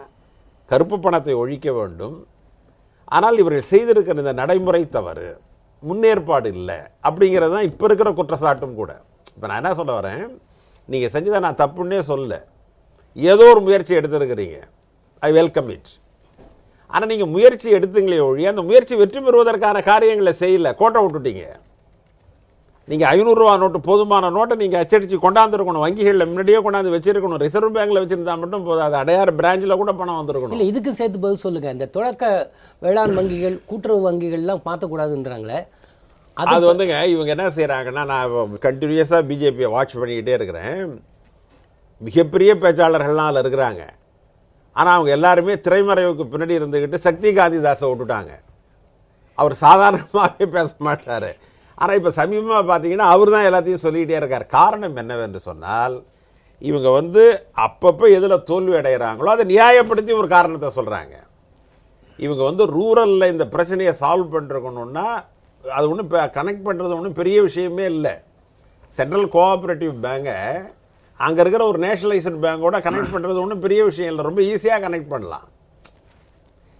கருப்பு பணத்தை ஒழிக்க வேண்டும், ஆனால் இவர்கள் செய்திருக்கிற இந்த நடைமுறை தவறு, முன்னேற்பாடு இல்லை அப்படிங்கிறது தான் இப்போ இருக்கிற குற்றச்சாட்டும் கூட. இப்போ நான் என்ன சொல்ல வரேன், நீங்கள் செஞ்சதை நான் தப்புன்னே சொல்ல, ஏதோ ஒரு முயற்சி எடுத்துருக்கிறீங்க, ஐ வெல்கம் இட். ஆனால் நீங்கள் முயற்சி எடுத்துங்களே ஒழிய அந்த முயற்சி வெற்றி பெறுவதற்கான காரியங்களை செய்யலை, கோட்டை விட்டுட்டீங்க. நீங்கள் 500 ரூபா நோட்டு, போதுமான நோட்டை நீங்கள் அச்சடித்து கொண்டாந்துருக்கணும், வங்கிகளில் முன்னாடியே கொண்டாந்து வச்சிருக்கணும். ரிசர்வ் பேங்க்கில் வச்சுருந்தா மட்டும் போதாது, அடையாறு பிரான்ச்சில் கூட பணம் வந்துருக்கணும். இல்லை, இதுக்கு சேர்த்து பதில் சொல்லுங்கள். இந்த தொடக்க வேளாண் வங்கிகள், கூட்டுறவு வங்கிகள்லாம் மாற்றக்கூடாதுன்றாங்களே, அது வந்துங்க இவங்க என்ன செய்கிறாங்கன்னா, நான் கண்டினியூஸாக பிஜேபியை வாட்ச் பண்ணிக்கிட்டே இருக்கிறேன். மிகப்பெரிய பேச்சாளர்கள்லாம் அதில் இருக்கிறாங்க. ஆனால் அவங்க எல்லாருமே திரைமறைவுக்கு பின்னாடி இருந்துக்கிட்டு சக்தி காந்திதாஸை விட்டுட்டாங்க. அவர் சாதாரணமாகவே பேச மாட்டார். ஆனால் இப்போ சமீபமாக பார்த்தீங்கன்னா அவர் தான் எல்லாத்தையும் சொல்லிக்கிட்டே இருக்கார். காரணம் என்னவென்று சொன்னால், இவங்க வந்து அப்பப்போ எதில் தோல்வி அடைகிறாங்களோ அதை நியாயப்படுத்தி ஒரு காரணத்தை சொல்கிறாங்க. இவங்க வந்து ரூரலில் இந்த பிரச்சனையை சால்வ் பண்ணிருக்கணுன்னா அது ஒன்றும் இப்போ கனெக்ட் பண்ணுறது ஒன்றும் பெரிய விஷயமே இல்லை. சென்ட்ரல் கோஆப்ரேட்டிவ் பேங்கை அங்கே இருக்கிற ஒரு நேஷனலைஸ்டு பேங்கோட கனெக்ட் பண்ணுறது ஒன்றும் பெரிய விஷயம் இல்லை, ரொம்ப ஈஸியாக கனெக்ட் பண்ணலாம்.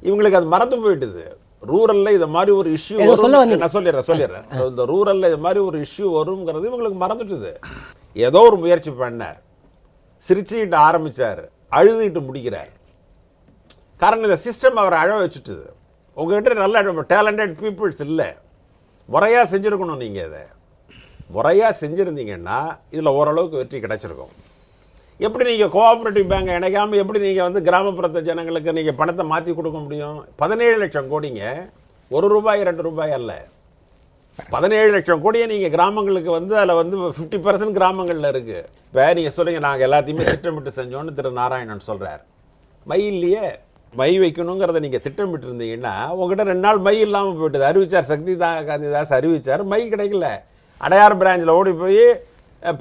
இவங்களுக்கு அது மறந்து போயிட்டுது. ரூரலில் இது மாதிரி ஒரு இஷ்யூ வரும், நான் சொல்லிடுறேன். இந்த ரூரலில் இது மாதிரி ஒரு இஷ்யூ வருங்கிறது இவங்களுக்கு மறந்துட்டுது. ஏதோ ஒரு முயற்சி பண்ணார், சிரிச்சுக்கிட்டு ஆரம்பித்தார், அழுதுகிட்டு முடிக்கிறார். காரணம் இந்த சிஸ்டம் அவரை அழ வச்சுட்டுது. உங்ககிட்ட நல்ல டேலண்டட் பீப்புள்ஸ் இல்லை, முறையாக செஞ்சுருக்கணும். நீங்கள் இதை முறையாக செஞ்சுருந்தீங்கன்னா இதில் ஓரளவுக்கு வெற்றி கிடைச்சிருக்கும். எப்படி நீங்கள் கோஆப்ரேட்டிவ் பேங்கை இணைக்காமல் எப்படி நீங்கள் வந்து கிராமப்புறத்து ஜனங்களுக்கு நீங்கள் பணத்தை மாற்றி கொடுக்க முடியும்? 17 லட்சம் கோடிங்க, 1 ரூபாய் 2 ரூபாய் அல்ல, 17 லட்சம் கோடியை நீங்கள் கிராமங்களுக்கு வந்து அதில் வந்து 50% கிராமங்களில் இருக்குது. இப்போ நீங்கள் சொல்லுங்கள் நாங்கள் எல்லாத்தையுமே திட்டமிட்டு செஞ்சோன்னு திரு நாராயணன் சொல்கிறார். மை இல்லையே, மை வைக்கணுங்கிறத நீங்கள் திட்டமிட்டு இருந்தீங்கன்னா உங்கள்கிட்ட 2 நாள் மை இல்லாமல் போயிட்டுது. அறிவிச்சார், சக்தி காந்திதாஸ் அறிவிச்சார், மை கிடைக்கல. அடையார் பிரான்ச்சில் ஓடி போய்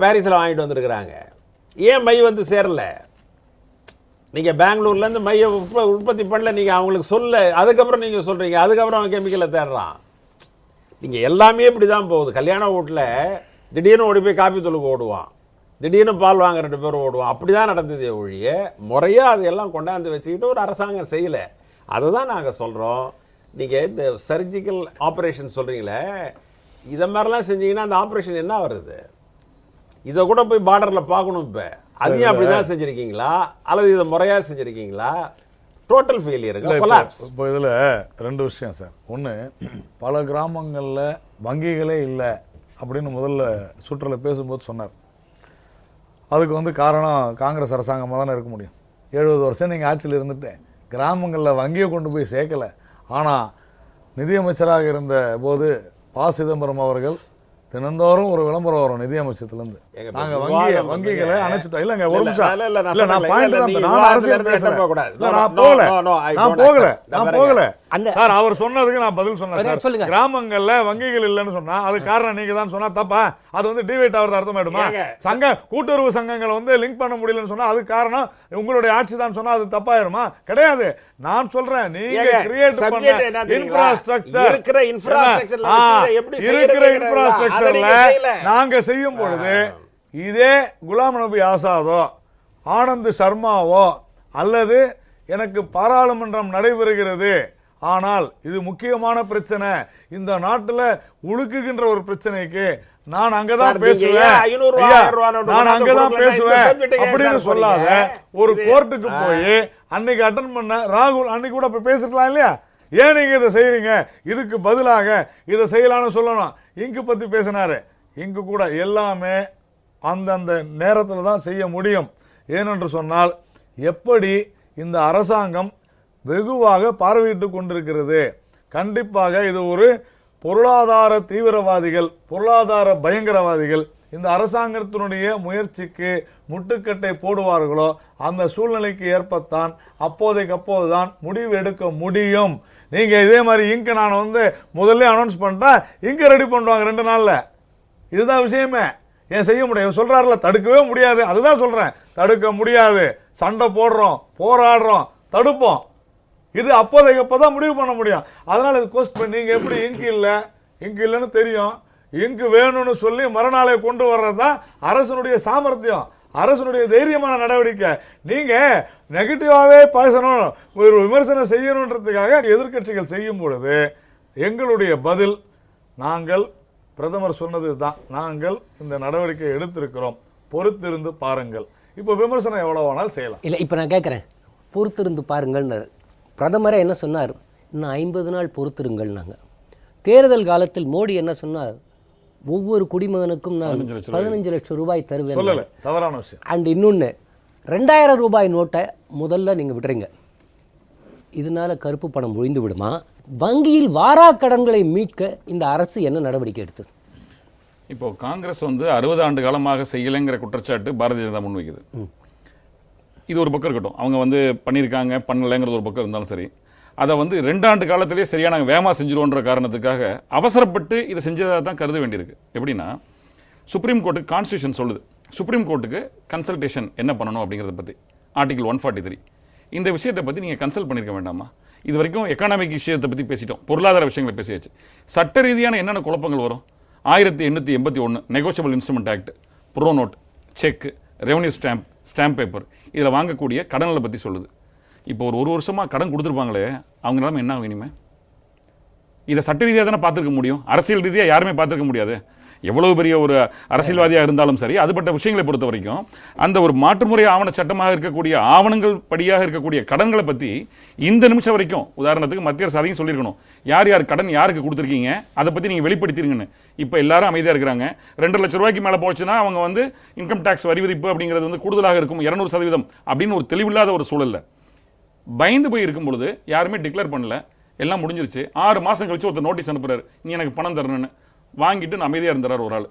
பாரிஸில் வாங்கிட்டு வந்துருக்குறாங்க. ஏன் மை வந்து சேரல? நீங்கள் பெங்களூர்லேருந்து மையை உற்பத்தி பண்ணல, நீங்கள் அவங்களுக்கு சொல்ல, அதுக்கப்புறம் நீங்கள் சொல்கிறீங்க, அதுக்கப்புறம் அவன் கெமிக்கலை தேடுறான். நீங்கள் எல்லாமே இப்படி தான் போகுது. கல்யாண வீட்டில் திடீர்னு ஓடி போய் காப்பி தூளுக்கு ஓடுவான், திடீர்னு பால் வாங்க 2 பேரும் ஓடுவான். அப்படி தான் நடந்ததே ஒழிய முறையாக அதையெல்லாம் கொண்டாந்து வச்சுக்கிட்டு ஒரு அரசாங்கம் செய்யலை. அதை தான் நாங்கள் சொல்கிறோம். நீங்கள் இந்த சர்ஜிக்கல் ஆப்ரேஷன் சொல்கிறீங்களே, இதை மாதிரிலாம் செஞ்சீங்கன்னா அந்த ஆப்ரேஷன் என்ன வருது? இதை கூட போய் பார்டரில் பார்க்கணும். இப்போ அதையும் அப்படி தான் செஞ்சுருக்கீங்களா அல்லது இதை முறையாக செஞ்சுருக்கீங்களா? Total failure. இப்போ இதில் 2 விஷயம் சார். ஒன்று, பல கிராமங்களில் வங்கிகளே இல்லை அப்படின்னு முதல்ல சுற்றில் பேசும்போது சொன்னார். அதுக்கு வந்து காரணம் காங்கிரஸ் அரசாங்கமாக தானே இருக்க முடியும். 70 வருஷம் நீங்கள் ஆட்சியில் இருந்துட்டு கிராமங்களில் வங்கியை கொண்டு போய் சேர்க்கலை. ஆனால் நிதியமைச்சராக இருந்த போது சிதம்பரம் அவர்கள் தினந்தோறும் ஒரு விளம்பரம் வரும் நிதியமைச்சத்திலிருந்து, நாங்க வங்கிகளை அணைச்சிட்டோம். இல்லங்க, ஒரு நிமிஷம், நான் போகல. அவர் சொன்னதுக்கு நான் பதில் சொன்னேன். கிராமங்கள்ல வங்கிகள் இல்லைன்னு சொன்னா அது காரணம் நீங்க தான் சொன்னா தப்பா? அது வந்து டிவைட் ஆகிறது அர்த்தமாயிடுமா? சங்க கூட்டுறவு சங்கங்களை வந்து லிங்க் பண்ண முடியலன்னு சொன்னா அது காரணம் உங்களுடைய ஆட்சி தான் சொன்னா அது தப்பாயிருமா? கிடையாது. நான் சொல்றேன், நீங்க கிரியேட் பண்ண இன்ஃப்ராஸ்ட்ரக்சர்ல நாங்க செய்யும் பொழுது இதே குலாம் நபி ஆசாதோ ஆனந்த் சர்மாவோ அல்லது எனக்கு பாராளுமன்றம் நடைபெறுகிறது, ஆனால் இது முக்கியமான பிரச்சனை, இந்த நாட்டுல உழுக்குகின்ற ஒரு பிரச்சனைக்கு நான் அங்கதான் பேசுவேன், நான் அங்கதான் பேசுவேன் அப்படின்னு சொல்லாத ஒரு கோர்ட்டுக்கு போய் அன்னைக்கு அட்டன் பண்ண ராகுல் அன்னைக்கு கூட பேசிருக்கலாம் இல்லையா? ஏன் நீங்க இதை செய்றீங்க, இதுக்கு பதிலாக இதை செய்யலாம்னு சொல்லணும். இங்கு பத்தி பேசினாரு, இங்கு கூட எல்லாமே அந்தந்த நேரத்தில் தான் செய்ய முடியும். ஏனென்று சொன்னால் எப்படி இந்த அரசாங்கம் வெகுவாக பார்வையிட்டு கொண்டிருக்கிறது. கண்டிப்பாக இது ஒரு பொருளாதார தீவிரவாதிகள், பொருளாதார பயங்கரவாதிகள் இந்த அரசாங்கத்தினுடைய முயற்சிக்கு முட்டுக்கட்டை போடுவார்களோ அந்த சூழ்நிலைக்கு ஏற்பத்தான் அப்போதைக்கு அப்போதுதான் முடிவு எடுக்க முடியும். நீங்க இதே மாதிரி இங்கு நான் முதல்ல அனௌன்ஸ் பண்ணிட்டா இங்கு ரெடி பண்ணுவாங்க 2 நாள்ல. இதுதான் விஷயமே. ஏன் செய்ய முடியும் சொல்றாருல, தடுக்கவே முடியாது. அதுதான் சொல்றேன், தடுக்க முடியாது. சண்டை போடுறோம், போராடுறோம், தடுப்போம். இது அப்போதைக்கு அப்பதான் முடிவு பண்ண முடியும். அதனால இது கோஸ்ட் நீங்க எப்படி இங்கு இல்லைன்னு தெரியும், இங்கு வேணும்னு சொல்லி மறுநாளை கொண்டு வர்றதுதான் அரசனுடைய சாமர்த்தியம், அரசனுடைய தைரியமான நடவடிக்கை. நீங்க நெகட்டிவாவே பேசணும், ஒரு விமர்சனம் செய்யணுன்றதுக்காக எதிர்க்கட்சிகள் செய்யும் பொழுது எங்களுடைய பதில், நாங்கள் பிரதமர் சொன்னது தான், நாங்கள் இந்த நடவடிக்கை எடுத்திருக்கிறோம், பொறுத்திருந்து பாருங்கள். இப்போ விமர்சனம் எவ்வளவு வேணாலும் செய்யலாம். இல்லை, இப்போ நான் கேட்குறேன், பொறுத்திருந்து பாருங்கள்னு பிரதமரே என்ன சொன்னார்? இன்னும் 50 நாள் பொறுத்திருங்கள்னாங்க. தேர்தல் காலத்தில் மோடி என்ன சொன்னார்? ஒவ்வொரு குடிமகனுக்கும் நான் 15 லட்சம் ரூபாய் தருவேன். சொல்லல, தவறான விஷயம். அண்ட் இன்னொன்று, 2000 ரூபாய் நோட்டை முதல்ல நீங்கள் விட்டுறீங்க. இதனால கருப்பு பணம் ஒழிந்து விடுமா? வங்கியில் வாரா கடன்களை மீட்க இந்த அரசு என்ன நடவடிக்கை எடுத்தது? இப்போ காங்கிரஸ் 60 ஆண்டு காலமாக செய்யலைங்கிற குற்றச்சாட்டு பாரதிய ஜனதா முன்வைக்குது. இது ஒரு பக்கம் இருக்கட்டும், அவங்க பண்ணியிருக்காங்க பண்ணலைங்கிறது ஒரு பக்கம் இருந்தாலும் சரி, அதை 2 ஆண்டு காலத்திலேயே சரியாக நாங்கள் வேகமாக செஞ்சிருவோன்ற காரணத்துக்காக அவசரப்பட்டு இதை செஞ்சதாக தான் கருத வேண்டியிருக்கு. எப்படின்னா, சுப்ரீம் கோர்ட்டுக்கு கான்ஸ்டியூஷன் சொல்லுது, சுப்ரீம் கோர்ட்டுக்கு கன்சல்டேஷன் என்ன பண்ணணும் அப்படிங்கிறத பற்றி ஆர்டிகல் 143. இந்த விஷயத்தை பற்றி நீங்கள் கன்சல்ட் பண்ணியிருக்க வேண்டாமா? இது வரைக்கும் எக்கானாமிக் விஷயத்தை பற்றி பேசிட்டோம், பொருளாதார விஷயங்களை பேசியாச்சு. சட்ட ரீதியான என்னென்ன குழப்பங்கள் வரும்? 1881 negotiable instrument act, pro note, cheque, revenue stamp paper, இதில் வாங்கக்கூடிய கடன்களை பற்றி சொல்லுது. இப்போ ஒரு வருஷமாக கடன் கொடுத்துருப்பாங்களே, அவங்க நிலைமை என்ன ஆகும் இனிமேல்? இதை சட்ட ரீதியாக தானே பார்த்துருக்க முடியும், அரசியல் ரீதியாக யாருமே பார்த்துருக்க முடியாது. எவ்வளவு பெரிய ஒரு அரசியல்வாதியாக இருந்தாலும் சரி, அதுபட்ட விஷயங்களை பொறுத்த வரைக்கும் அந்த ஒரு மாற்றுமுறை ஆவண சட்டமாக இருக்கக்கூடிய ஆவணங்கள் படியாக இருக்கக்கூடிய கடன்களை பற்றி இந்த நிமிஷம் வரைக்கும், உதாரணத்துக்கு மத்திய அரசு அதையும் சொல்லியிருக்கணும், யார் யார் கடன் யாருக்கு கொடுத்துருக்கீங்க அதை பற்றி நீங்கள் வெளிப்படுத்திருங்கன்னு. இப்போ எல்லாரும் அமைதியாக இருக்கிறாங்க. 2 லட்சம் ரூபாய்க்கு மேலே போச்சுன்னா அவங்க இன்கம் டேக்ஸ் வரி விதிப்பு அப்படிங்கிறது கூடுதலாக இருக்கும், 200% அப்படின்னு ஒரு தெளிவில்லாத ஒரு சூழலில் பயந்து போய் இருக்கும் பொழுது யாருமே டிக்ளேர் பண்ணல, எல்லாம் முடிஞ்சிருச்சு. 6 மாதம் கழிச்சு ஒருத்தர் நோட்டீஸ் அனுப்புறாரு, நீ எனக்கு பணம் தரணும்னு. வாங்கிட்டு நான் அமைதியாக இருந்தார் ஒரு ஆள்.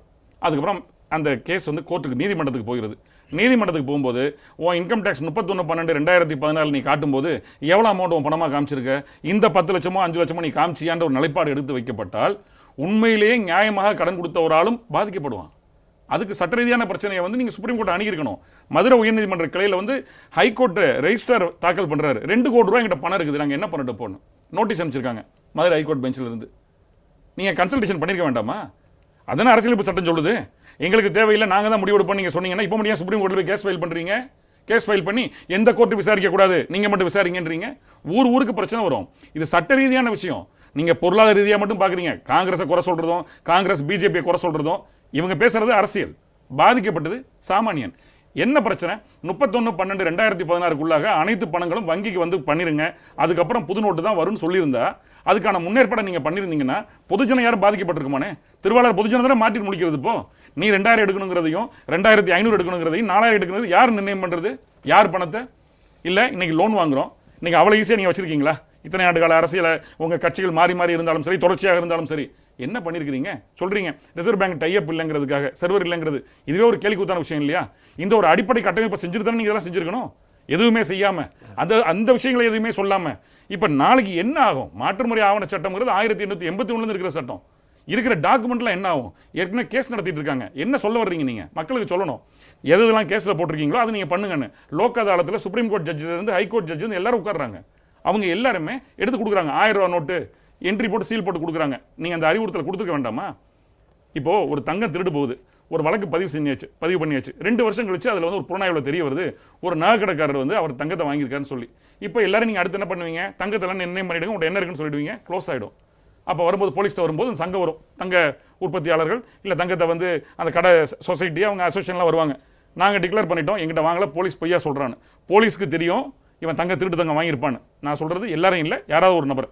அதுக்கப்புறம் அந்த கேஸ் கோர்ட்டுக்கு நீதிமன்றத்துக்கு போகிறது. நீதிமன்றத்துக்கு போகும்போது உன் இன்கம் டேக்ஸ் 31/12/2014 நீ காட்டும்போது எவ்வளோ அமௌண்ட் உன் பணமாக காமிச்சிருக்க, இந்த 10 லட்சமோ 5 லட்சமோ நீ காமிச்சியான்ற ஒரு நிலைப்பாடு எடுத்து வைக்கப்பட்டால் உண்மையிலேயே நியாயமாக கடன் கொடுத்த ஒரு ஆளும் பாதிக்கப்படுவான். அதுக்கு சட்ட ரீதியான பிரச்சனையை நீங்கள் சுப்ரீம் கோர்ட் அணுகிருக்கணும். மதுரை உயர்நீதிமன்ற கிளையில் ஹைகோர்ட் ரெஜிஸ்டர் தாக்கல் பண்ணுறாரு, 2 கோடி ரூபாய் எங்கிட்ட பணம் இருக்குது, நாங்கள் என்ன பண்ணிட்டு போகணும் நோட்டீஸ் அனுப்பிச்சிருக்காங்க மதுரை ஹைகோர்ட் பெஞ்சில் இருந்து. நீங்கள் கன்சல்டேஷன் பண்ணியிருக்க வேண்டாமா? அதனால் அரசியலமைப்பு சட்டம் சொல்லுது, எங்களுக்கு தேவையில்லை, நாங்கள் தான் முடிவெடுப்போம் நீங்கள் சொன்னீங்கன்னா இப்போ முடியாது சுப்ரீம் கோர்ட்டில் போய் கேஸ் ஃபைல் பண்ணுறீங்க. கேஸ் ஃபைல் பண்ணி எந்த கோர்ட்டு விசாரிக்கக்கூடாது, நீங்கள் மட்டும் விசாரிங்கன்றீங்க. ஊருக்கு பிரச்சனை வரும். இது சட்ட ரீதியான விஷயம். நீங்கள் பொருளாதார ரீதியாக மட்டும் பார்க்குறீங்க. காங்கிரஸை குறை சொல்கிறதும், காங்கிரஸ் பிஜேபியை குறை சொல்கிறதும், இவங்க பேசுறது அரசியல். பாதிக்கப்பட்டது சாமானியன். என்ன பிரச்சனை? 31/12/2016 அனைத்து பணங்களும் வங்கிக்கு பண்ணிருங்க, அதுக்கப்புறம் புது நோட்டு தான் வரும்னு சொல்லியிருந்தா அதுக்கான முன்னேற்பாடை நீங்க பண்ணிருந்தீங்கன்னா பொதுஜனம் யாரும் பாதிக்கப்பட்டிருக்குமானே? திருவாளர் பொதுஜனம் தானே மாற்றி முடிக்கிறது. இப்போ நீ 2000 எடுக்கணுங்கிறதையும் 2500 எடுக்கணுங்கிறதையும் 4000 எடுக்கிறது யார் நிர்ணயம் பண்றது? யார் பணத்தை? இல்ல இன்னைக்கு லோன் வாங்குறோம், இன்னைக்கு அவ்வளவு ஈஸியா நீங்க வச்சிருக்கீங்களா? இத்தனை ஆண்டு கால அரசியல உங்க கட்சிகள் மாறி மாறி இருந்தாலும் சரி, தொடர்ச்சியாக இருந்தாலும் சரி, என்ன பண்ணிருக்கீங்க? சொல்றீங்க ரிசர்வ் பேங்க் டைப் இல்லைங்கிறதுக்காக, சர்வர் இல்லைங்கிறது. இதுவே ஒரு கேலிக்கூத்தான விஷயம் இல்லையா? இந்த ஒரு அடிப்படை கட்டமைப்பை செஞ்சுட்டு தானே நீங்க இதெல்லாம் செஞ்சிருக்கணும். எதுவுமே செய்யாம, அந்த விஷயங்களை எதுவுமே சொல்லாம, இப்ப நாளைக்கு என்ன ஆகும்? மாற்றுமுறை ஆவண சட்டம்ங்கிறது 1881 இருக்கிற சட்டம். இருக்கிற டாக்குமெண்ட்லாம் என்ன ஆகும்? ஏற்கனவே கேஸ் நடத்திட்டு இருக்காங்க. என்ன சொல்ல வர்றீங்க நீங்க? மக்களுக்கு சொல்லணும், எதெல்லாம் கேஸ்ல போட்டிருக்கீங்களோ அதை நீங்க பண்ணுங்கன்னு. லோக் அதாலத்தில் சுப்ரீம் கோர்ட் ஜட்ஜில இருந்து ஹைகோர்ட் ஜட்ஜ் எல்லாரும் உட்கார்றாங்க. அவங்க எல்லாருமே எடுத்து கொடுக்குறாங்க. 1000 ரூபாய் நோட்டு என்ட்ரி போட்டு சீல் போட்டு கொடுக்குறாங்க. நீங்க அந்த அறிவுறுத்தல் கொடுத்துருக்க வேண்டாமா? இப்போ ஒரு தங்கம் திருடு போகுது, ஒரு வழக்கு பதிவு பண்ணியாச்சு. 2 வருஷம் கழிச்சு அதில் ஒரு புலனாய்வில் தெரிய வருது, ஒரு நகைக்கடைக்காரர் அவர் தங்கத்தை வாங்கியிருக்காருன்னு சொல்லி. இப்போ எல்லாரும் நீங்கள் அடுத்து என்ன பண்ணுவீங்க? தங்கத்தெல்லாம் நிர்ணயம் பண்ணிவிடுங்க, உங்கள்கிட்ட என்ன இருக்குன்னு சொல்லிடுவீங்க, க்ளோஸ் ஆகிடும். அப்போ வரும்போது போலீஸ்ட்டு வரும்போது அந்த சங்கம் வரும், தங்க உற்பத்தியாளர்கள் இல்லை தங்கத்தை அந்த கடை சொசைட்டி அவங்க அசோசியேஷன்லாம் வருவாங்க. நாங்கள் டிக்ளேர் பண்ணிட்டோம், எங்கிட்ட வாங்கல, போலீஸ் பொய்யா சொல்கிறான்னு. போலீஸ்க்கு தெரியும் இவன் திருட்டு தங்கம் வாங்கியிருப்பான்னு. நான் சொல்கிறது எல்லாரும் இல்லை, யாராவது ஒரு நபர்.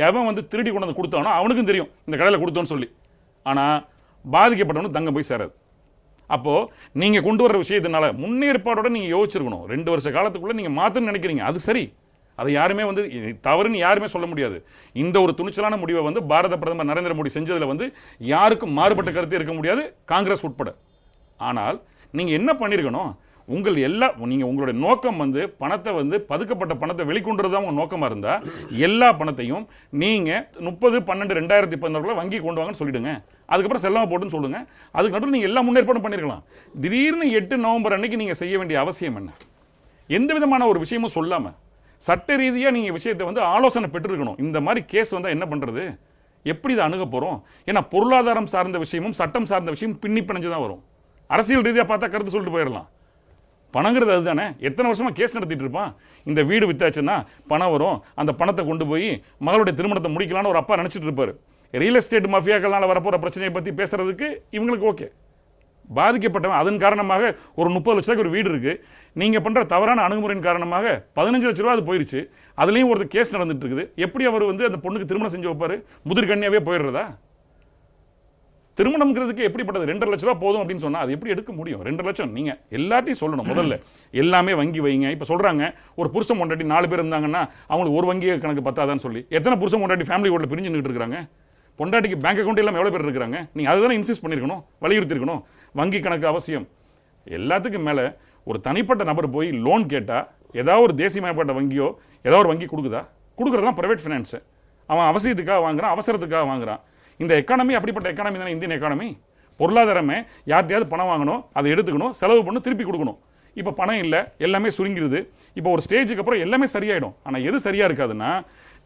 எவன் வந்து திருடி கொண்டு வந்து கொடுத்தானோ அவனுக்கும் தெரியும் இந்த கடையில் கொடுத்தோன்னு சொல்லி. ஆனால் பாதிக்கப்பட்டவனுக்கு தங்கம் போய் சேராது. அப்போது நீங்கள் கொண்டு வர விஷயத்தினால முன்னேற்பாடோட நீங்கள் யோசிச்சிருக்கணும். 2 வருஷ காலத்துக்குள்ளே நீங்கள் மாற்றணும்னு நினைக்கிறீங்க, அது சரி. அதை யாருமே வந்து தவறுன்னு யாருமே சொல்ல முடியாது. இந்த ஒரு துணிச்சலான முடிவை வந்து பாரத பிரதமர் நரேந்திர மோடி செஞ்சதில் வந்து யாருக்கும் மாறுபட்ட கருத்து இருக்க முடியாது, காங்கிரஸ் உட்பட. ஆனால் நீங்கள் என்ன பண்ணியிருக்கணும், நீங்கள் உங்களுடைய நோக்கம் வந்து பணத்தை வந்து பதுக்கப்பட்ட பணத்தை வெளிக்கொண்டுறது தான் உங்கள் நோக்கமாக இருந்தால் எல்லா பணத்தையும் நீங்கள் 30/12/2016 வங்கி கொண்டு வாங்கன்னு சொல்லிடுங்க. அதுக்கப்புறம் செல்லாமல் போட்டுன்னு சொல்லுங்க. அதுக்கு நடுவில் நீங்கள் எல்லா முன்னேற்பாடும் பண்ணியிருக்கலாம். திடீர்னு 8 நவம்பர் அன்னைக்கு நீங்கள் செய்ய வேண்டிய அவசியம் என்ன? எந்த விதமான ஒரு விஷயமும் சொல்லாமல் சட்ட ரீதியாக நீங்கள் விஷயத்தை வந்து ஆலோசனை பெற்றிருக்கணும். இந்த மாதிரி கேஸ் வந்தால் என்ன பண்ணுறது, எப்படி இதை அணுக போகிறோம்? ஏன்னா பொருளாதாரம் சார்ந்த விஷயமும் சட்டம் சார்ந்த விஷயமும் பின்னி பிணைஞ்சு தான் வரும். அரசியல் ரீதியாக பார்த்தா கருத்து சொல்லிட்டு போயிடலாம். பணங்கிறது அதுதானே. எத்தனை வருஷமாக கேஸ் நடத்திட்டு இருப்பான். இந்த வீடு வித்தாச்சுன்னா பணம் வரும், அந்த பணத்தை கொண்டு போய் மகளுடைய திருமணத்தை முடிக்கலான்னு ஒரு அப்பா நினச்சிட்டு இருப்பார். ரியல் எஸ்டேட் மாஃபியாக்கள்னால வரப்போகிற பிரச்சனையை பற்றி பேசுறதுக்கு இவங்களுக்கு ஓகே. பாதிக்கப்பட்டவன் அதன் காரணமாக ஒரு 30 லட்ச ரூபாய்க்கு ஒரு வீடு இருக்குது, நீங்கள் பண்ணுற தவறான அணுகுமுறையின் காரணமாக 15 லட்ச ரூபா அது போயிடுச்சு, அதுலேயும் ஒரு கேஸ் நடந்துட்டு இருக்குது. எப்படி அவர் வந்து அந்த பொண்ணுக்கு திருமணம் செஞ்சு வைப்பார்? முதிர் கன்னியாவே போயிடுறதா? திருமணம்ங்கிறதுக்கு எப்படிப்பட்டது? 2.5 லட்ச ரூபா போதும் அப்படின்னு சொன்னால் அது எப்படி எடுக்க முடியும்? 2 லட்சம் நீங்கள் எல்லாத்தையும் சொல்லணும். முதல்ல எல்லாமே வங்கி வைங்க. இப்போ சொல்கிறாங்க ஒரு புருஷன் பொண்டாட்டி 4 பேர் இருந்தாங்கன்னா அவங்களுக்கு ஒரு வங்கி கணக்கு பத்தாதான்னு சொல்லி. எத்தனை புருஷன் பொண்டாட்டி ஃபேமிலி கோட்டில் பிரிஞ்சுட்டு இருக்காங்க? பொண்டாட்டிக்கு பேங்க் அக்கௌண்ட் எல்லாம் எவ்வளோ பேர் இருக்கிறாங்க? நீங்கள் அதுதானே இன்சிஸ்ட் பண்ணியிருக்கணும், வலியுறுத்திருக்கணும். வங்கி கணக்கு அவசியம். எல்லாத்துக்கும் மேலே ஒரு தனிப்பட்ட நபர் போய் லோன் கேட்டால் ஏதாவது ஒரு தேசியமயப்பட்ட வங்கியோ ஏதாவது ஒரு வங்கி கொடுக்குதா? கொடுக்குறதுலாம் ப்ரைவேட் ஃபினான்ஸு. அவன் அவசியத்துக்காக வாங்குறான், அவசரத்துக்காக வாங்குறான். இந்த எக்கானமி அப்படிப்பட்ட எக்கானமி தானே இந்தியன் எக்கானமி. பொருளாதாரமே யார்ட்டையாவது பணம் வாங்கணும், அதை எடுத்துக்கணும், செலவு பண்ணணும், திருப்பி கொடுக்கணும். இப்போ பணம் இல்லை, எல்லாமே சுருங்கிடுது. இப்போ ஒரு ஸ்டேஜுக்கு அப்புறம் எல்லாமே சரியாயிடும். ஆனால் எது சரியாக இருக்காதுன்னா,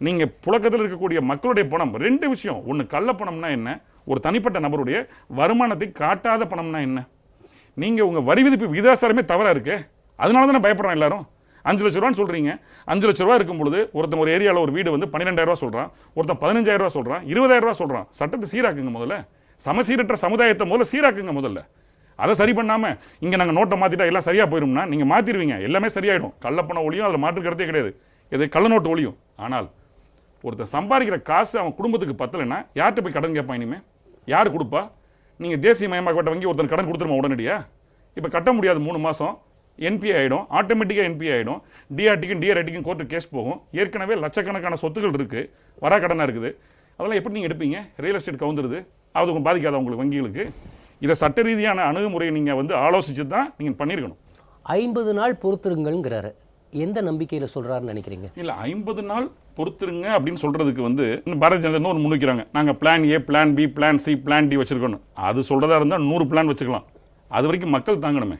நீங்கள் புழக்கத்தில் இருக்கக்கூடிய மக்களுடைய பணம் 2 விஷயம். ஒன்று கள்ள பணம்னா என்ன, ஒரு தனிப்பட்ட நபருடைய வருமானத்தை காட்டாத பணம்னா என்ன. நீங்கள் உங்கள் வரி விதிப்பு விகிதாசாரமே தவறாக இருக்கு. அதனால தானே பயப்படுறான் எல்லாரும். 5 லட்ச ரூபான்னு சொல்கிறீங்க. 5 லட்ச ரூபா இருக்கும் பொழுது ஒருத்தன் ஒரு ஏரியாவில் ஒரு வீடு வந்து 12,000 ரூபா சொல்கிறான், ஒருத்தன் 15,000 ரூபா சொல்கிறான், 20,000 ரூபா சொல்கிறான். சட்டத்தை சீராக்குங்க முதல்ல. சமசீரற்ற சமுதாயத்தை முதல்ல சீராக்குங்க முதல்ல. அதை சரி பண்ணாமல் இங்கே நாங்கள் நோட்டை மாற்றிட்டா எல்லாம் சரியாக போயிடும்னா நீங்கள் மாற்றிடுவீங்க, எல்லாமே சரியாயிடும். கள்ளப்பணம் ஒழியும், அதில் மாற்று கருத்தே கிடையாது. இது கள்ள நோட்டு ஒழியும். ஆனால் ஒருத்தர் சம்பாதிக்கிற காசு அவன் குடும்பத்துக்கு பத்தலைன்னா யார்கிட்ட போய் கடன் கேட்பான்? இனிமேல் யார் கொடுப்பா? நீங்கள் தேசியமயமாக்கப்பட்ட வங்கி ஒருத்தர் கடன் கொடுத்துருமா உடனடியாக? இப்போ கட்ட முடியாது, 3 மாதம் என்பிஐ ஆகிடும், ஆட்டோமேட்டிக்காக என்பிஐ ஆகிடும். டிஆர்டிக்கும் டிஆர்ஐடிக்கும் கோர்ட்டு கேஸ் போகும். ஏற்கனவே லட்சக்கணக்கான சொத்துக்கள் இருக்குது, வரா கடனாக இருக்குது. அதெல்லாம் எப்படி நீங்கள் எடுப்பீங்க? ரியல் எஸ்டேட் கவுந்துருது, அது பாதிக்காத உங்களுக்கு வங்கிகளுக்கு. இதை சட்ட ரீதியான அணுகுமுறையை நீங்கள் வந்து ஆலோசித்து தான் நீங்கள் பண்ணியிருக்கணும். 50 நாள் பொறுத்திருங்கள்ங்கிறாரு. எந்த நம்பிக்கையில் சொல்கிறாருன்னு நினைக்கிறீங்க? இல்லை, 50 நாள் பொறுத்துருங்க அப்படின்னு சொல்கிறதுக்கு வந்து பாரதிய ஜனதா இன்னொரு முன்வைக்கிறாங்க. நாங்கள் plan A, plan B, plan C, plan D வச்சுருக்கணும். அது சொல்கிறதா இருந்தால் 100 பிளான் வச்சுக்கலாம். அது வரைக்கும் மக்கள் தாங்கணுமே.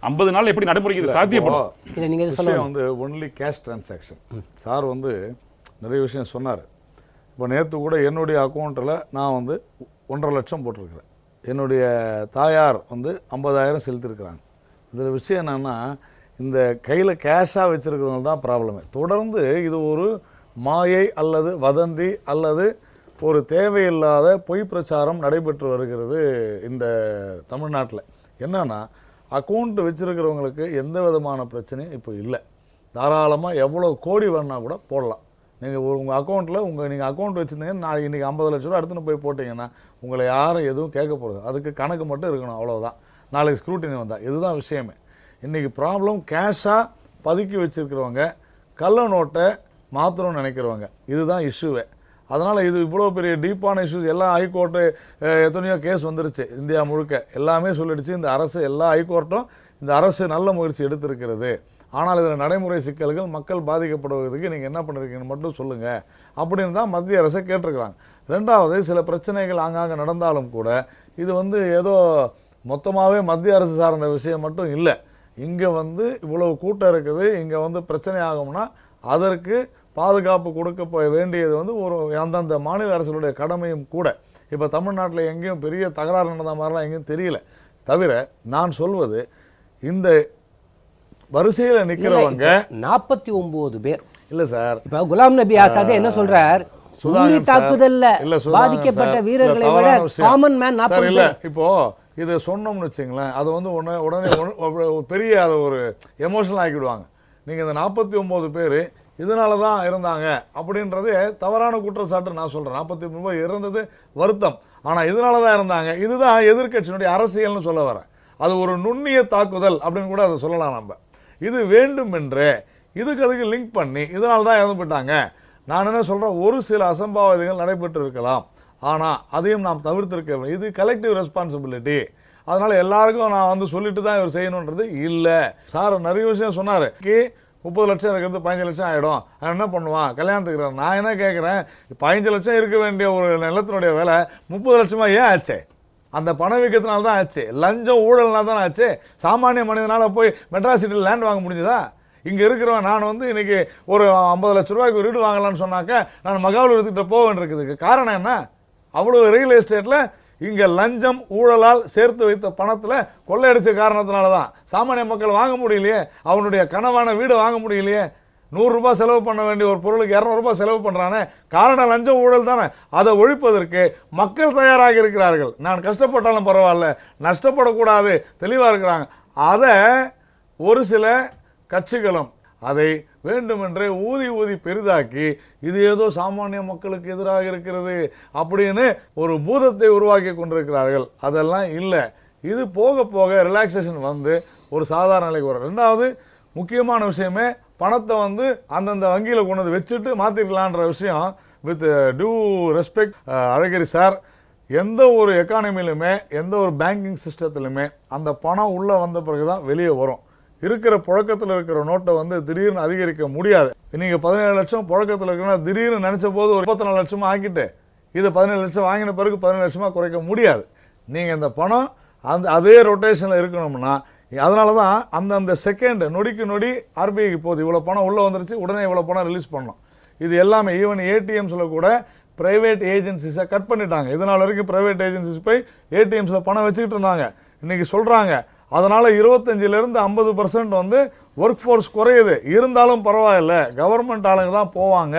50 நாள் எப்படி நடைமுறைக்கு இது சாத்தியப்படும்? இல்லை, நீங்கள் விஷயம் வந்து ஒன்லி கேஷ் டிரான்சாக்ஷன். சார் வந்து நிறைய விஷயம் சொன்னார். இப்போ நேற்று கூட என்னுடைய அக்கௌண்ட்டில் நான் வந்து 1.5 லட்சம் போட்டிருக்கிறேன். என்னுடைய தாயார் வந்து 50,000 செலுத்திருக்கிறாங்க. இதில் விஷயம் என்னென்னா, இந்த கையில் கேஷாக வச்சுருக்கிறவங்க தான் ப்ராப்ளமே. தொடர்ந்து இது ஒரு மாயை அல்லது வதந்தி அல்லது ஒரு தேவையில்லாத பொய் பிரச்சாரம் நடைபெற்று வருகிறது இந்த தமிழ்நாட்டில். என்னன்னா, அக்கௌண்ட் வச்சுருக்கிறவங்களுக்கு எந்த விதமான பிரச்சனையும் இப்போ இல்லை. தாராளமாக எவ்வளோ கோடி வேணால் கூட போடலாம். நீங்கள் உங்கள் அக்கௌண்ட்டில் நீங்கள் அக்கௌண்ட் வச்சுருந்தீங்கன்னா நான் இன்றைக்கி 50 லட்ச ரூபா எடுத்துன்னு போய் போட்டிங்கன்னா உங்களை யாரும் எதுவும் கேட்க போகிறது. அதுக்கு கணக்கு மட்டும் இருக்கணும், அவ்வளோதான். நாளைக்கு ஸ்க்ரூட்டினி வந்தால் இதுதான் விஷயமே. இன்றைக்கி ப்ராப்ளம் கேஷாக பதுக்கி வச்சுருக்கிறவங்க, கள்ள நோட்டை மாற்றணும்னு நினைக்கிறவங்க, இதுதான் இஷ்யூவே. அதனால் இது இவ்வளோ பெரிய டீப்பான இஷ்யூஸ். எல்லா ஹைகோர்ட்டு எத்தனையோ கேஸ் வந்துருச்சு இந்தியா முழுக்க, எல்லாமே சொல்லிடுச்சு. இந்த அரசு, எல்லா ஹைகோர்ட்டும் இந்த அரசு நல்ல முயற்சி எடுத்திருக்கிறது. ஆனால் இதில் நடைமுறை சிக்கல்கள், மக்கள் பாதிக்கப்படுவதற்கு நீங்கள் என்ன பண்ணிருக்கீங்கன்னு மட்டும் சொல்லுங்கள் அப்படின்னு தான் மத்திய அரசை கேட்டிருக்கிறாங்க. ரெண்டாவது, சில பிரச்சனைகள் ஆங்காங்கே நடந்தாலும் கூட இது வந்து ஏதோ மொத்தமாகவே மத்திய அரசு சார்ந்த விஷயம் மட்டும் இல்லை. இங்கே வந்து இவ்வளவு கூட்டம் இருக்குது, இங்கே வந்து பிரச்சனை ஆகும்னா அதற்கு பாதுகாப்பு கொடுக்க வேண்டியது வந்து ஒரு அந்தந்த மாநில அரசுடைய கடமையும் கூட. இப்போ தமிழ்நாட்டில் எங்கேயும் பெரிய தகராறு நடந்த மாதிரிலாம் எங்கேயும் தெரியல. தவிர நான் சொல்வது, இந்த வரிசையில் நிற்கிறவங்க 49 பேர் இல்லை சார். இப்போ குலாம் நபி ஆசாத் என்ன சொல்றார்? தாக்குதல்ல பாதிக்கப்பட்ட வீரர்களை விட காமன் மேன் 40 இல்லை. இப்போ இதை சொன்னோம்னு வச்சுங்களேன், அது வந்து உடனே பெரிய அதை ஒரு எமோஷனல் ஆக்கிடுவாங்க. நீங்கள் இந்த 49 பேர் இதனால தான் இருந்தாங்க அப்படின்றது தவறான குற்றச்சாட்டு நான் சொல்கிறேன். 43 பேர் இறந்தது வருத்தம், ஆனால் இதனால தான் இருந்தாங்க. இதுதான் எதிர்க்கட்சியினுடைய அரசியல்னு சொல்ல வரேன். அது ஒரு நுண்ணிய தாக்குதல் அப்படின்னு கூட அதை சொல்லலாம். நம்ம இது வேண்டுமென்றே அதுக்கு லிங்க் பண்ணி இதனால தான் இறந்து போயிட்டாங்க. நான் என்ன சொல்கிறேன், ஒரு சில அசம்பாவிதங்கள் நடைபெற்று இருக்கலாம், ஆனால் அதையும் நாம் தவிர்த்திருக்க வேண்டும். இது கலெக்டிவ் ரெஸ்பான்சிபிலிட்டி. அதனால எல்லாருக்கும் நான் வந்து சொல்லிட்டு தான் இவர் செய்யணுன்றது இல்லை. சார் நிறைய விஷயம் சொன்னார். 30 லட்சம் இருக்கிறது 15 லட்சம் ஆகிடும், அவன் என்ன பண்ணுவான், கல்யாணத்துக்கு. நான் என்ன கேட்குறேன், 15 லட்சம் இருக்க வேண்டிய ஒரு நிலத்தினுடைய விலை 30 லட்சமாக ஏன் ஆச்சு? அந்த பணவீக்கத்தினால தான் ஆச்சு, லஞ்சம் ஊழல்னால தான் ஆச்சு. சாமானிய மனிதனால போய் மெட்ராஸ் சிட்டியில் லேண்ட் வாங்க முடிஞ்சதா? இங்கே இருக்கிறவன் நான் வந்து இன்னைக்கு ஒரு 50 லட்ச ரூபாய்க்கு வீடு வாங்கலாம்னு சொன்னாக்க நான் மகாபலிபுரத்துக்கிட்ட போக வேண்டியிருக்குதுக்கு காரணம் என்ன? அவ்வளோ ரியல் எஸ்டேட்டில் இங்கே லஞ்சம் ஊழலால் சேர்த்து வைத்த பணத்தில் கொள்ளையடிச்ச காரணத்தினால தான் சாமானிய மக்கள் வாங்க முடியலையே, அவனுடைய கனவான வீடு வாங்க முடியலையே. 100 ரூபாய் செலவு பண்ண வேண்டிய ஒரு பொருளுக்கு 200 ரூபாய் செலவு பண்ணுறானே, காரணம் லஞ்சம் ஊழல் தானே. அதை ஒழிப்பதற்கு மக்கள் தயாராக இருக்கிறார்கள். நான் கஷ்டப்பட்டாலும் பரவாயில்ல, நஷ்டப்படக்கூடாது, தெளிவாக இருக்கிறாங்க. அதை ஒரு சில கட்சிகளும் அதை வேண்டுமென்றே ஊதி பெரிதாக்கி இது ஏதோ சாமானிய மக்களுக்கு எதிராக இருக்கிறது அப்படின்னு ஒரு பூதத்தை உருவாக்கி கொண்டிருக்கிறார்கள். அதெல்லாம் இல்லை. இது போக போக ரிலாக்ஸேஷன் வந்து ஒரு சாதாரண நிலைக்கு வரும். ரெண்டாவது முக்கியமான விஷயமே பணத்தை வந்து அந்தந்த வங்கியில் கொண்டு வந்து வச்சுட்டு மாற்றிக்கலான்ற விஷயம். வித் டியூ ரெஸ்பெக்ட் அழகிரி சார், எந்த ஒரு எக்கானமிலுமே எந்த ஒரு பேங்கிங் சிஸ்டத்திலுமே அந்த பணம் உள்ளே வந்த பிறகு தான் வெளியே வரும். இருக்கிற புழக்கத்தில் இருக்கிற நோட்டை வந்து திடீர்னு அதிகரிக்க முடியாது. நீங்கள் 17 லட்சம் புழக்கத்தில் இருக்கிறனா திடீர்னு நினச்ச போது ஒரு 24 லட்சமாக ஆக்கிட்டு இதை 17 லட்சம் வாங்கின பிறகு 17 லட்சமாக குறைக்க முடியாது. நீங்கள் இந்த பணம் அதே ரொட்டேஷனில் இருக்கணும்னா அதனால தான் அந்தந்த செகண்ட் நொடிக்கு நொடி ஆர்பிஐக்கு போகுது. இவ்வளோ பணம் உள்ளே வந்துருச்சு, உடனே இவ்வளோ பணம் ரிலீஸ் பண்ணணும். இது எல்லாமே ஈவன் ஏடிஎம்ஸில் கூட பிரைவேட் ஏஜென்சிஸை கட் பண்ணிட்டாங்க. இதனால் வரைக்கும் பிரைவேட் ஏஜென்சிஸ் போய் ஏடிஎம்ஸில் பணம் வச்சுக்கிட்டு இருந்தாங்க. இன்றைக்கி சொல்கிறாங்க அதனால் 25% 50% வந்து ஒர்க் ஃபோர்ஸ் குறையுது. இருந்தாலும் பரவாயில்ல, கவர்மெண்ட் ஆளுங்க தான் போவாங்க.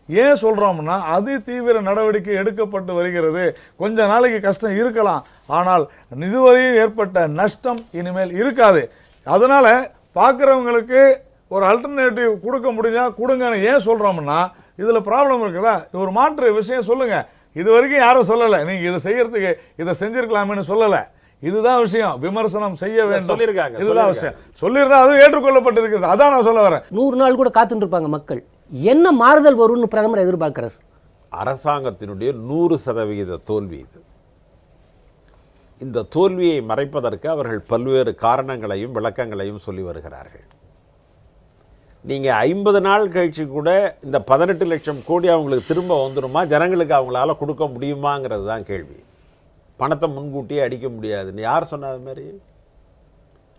ஏன் சொல்கிறோம்னா அதி தீவிர நடவடிக்கை எடுக்கப்பட்டு வருகிறது. கொஞ்ச நாளைக்கு கஷ்டம் இருக்கலாம், ஆனால் இதுவரையும் ஏற்பட்ட நஷ்டம் இனிமேல் இருக்காது. அதனால் பார்க்குறவங்களுக்கு ஒரு அல்டர்னேட்டிவ் கொடுக்க முடிஞ்சா கொடுங்கன்னு ஏன் சொல்கிறோம்னா இதில் ப்ராப்ளம் இருக்குதா, ஒரு மாற்று விஷயம் சொல்லுங்கள். இது வரைக்கும் யாரும் சொல்லலை, நீங்கள் இதை செய்யறதுக்கு இதை செஞ்சிருக்கலாமேன்னு சொல்லலை. இதுதான் விஷயம். விமர்சனம் செய்ய வேண்டும் சொல்லியிருக்காங்க. இதுதான் விஷயம் சொல்லியிருந்தா அது ஏற்றுக்கொள்ளப்பட்டிருக்கிறது. அதான் நான் சொல்ல வரேன். 100 நாள் கூட காத்துட்டு இருப்பாங்க மக்கள். என்ன மாறுதல் வரும்னு பிரதமர் எதிர்பார்க்கிறார்? அரசாங்கத்தினுடைய 100% தோல்வி இது. இந்த தோல்வியை மறைப்பதற்கு அவர்கள் பல்வேறு காரணங்களையும் விளக்கங்களையும் சொல்லி வருகிறார்கள். நீங்கள் 50 நாள் கழிச்சு கூட இந்த 18 லட்சம் கோடி அவங்களுக்கு திரும்ப வந்துடுமா, ஜனங்களுக்கு அவங்களால கொடுக்க முடியுமாங்கிறது தான் கேள்வி. பணத்தை முன்கூட்டியே அடிக்க முடியாதுன்னு யார் சொன்ன? அது மாதிரி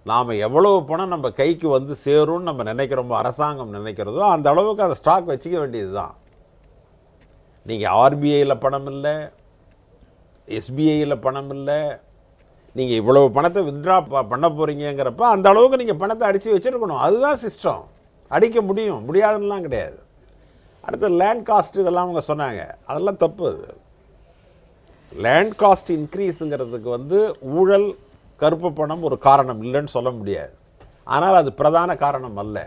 நாம் எவ்வளவு பணம் நம்ம கைக்கு வந்து சேரும்னு நம்ம நினைக்கிறோமோ, அரசாங்கம் நினைக்கிறதோ அந்த அளவுக்கு அதை ஸ்டாக் வச்சுக்க வேண்டியது தான். நீங்கள் ஆர்பிஐயில் பணம் இல்லை, எஸ்பிஐயில் பணம் இல்லை, நீங்கள் இவ்வளவு பணத்தை வித்ட்ரா பண்ண போகிறீங்கிறப்ப அந்த அளவுக்கு நீங்கள் பணத்தை அடித்து வச்சுருக்கணும். அதுதான் சிஸ்டம். அடிக்க முடியும், முடியாதுன்னெலாம் கிடையாது. அடுத்து லேண்ட் காஸ்ட் இதெல்லாம் அவங்க சொன்னாங்க, அதெல்லாம் தப்பு. அது லேண்ட் காஸ்ட் இன்க்ரீஸுங்கிறதுக்கு வந்து ஊழல், கருப்பு பணம் ஒரு காரணம் இல்லைன்னு சொல்ல முடியாது. ஆனால் அது பிரதான காரணம் அல்ல.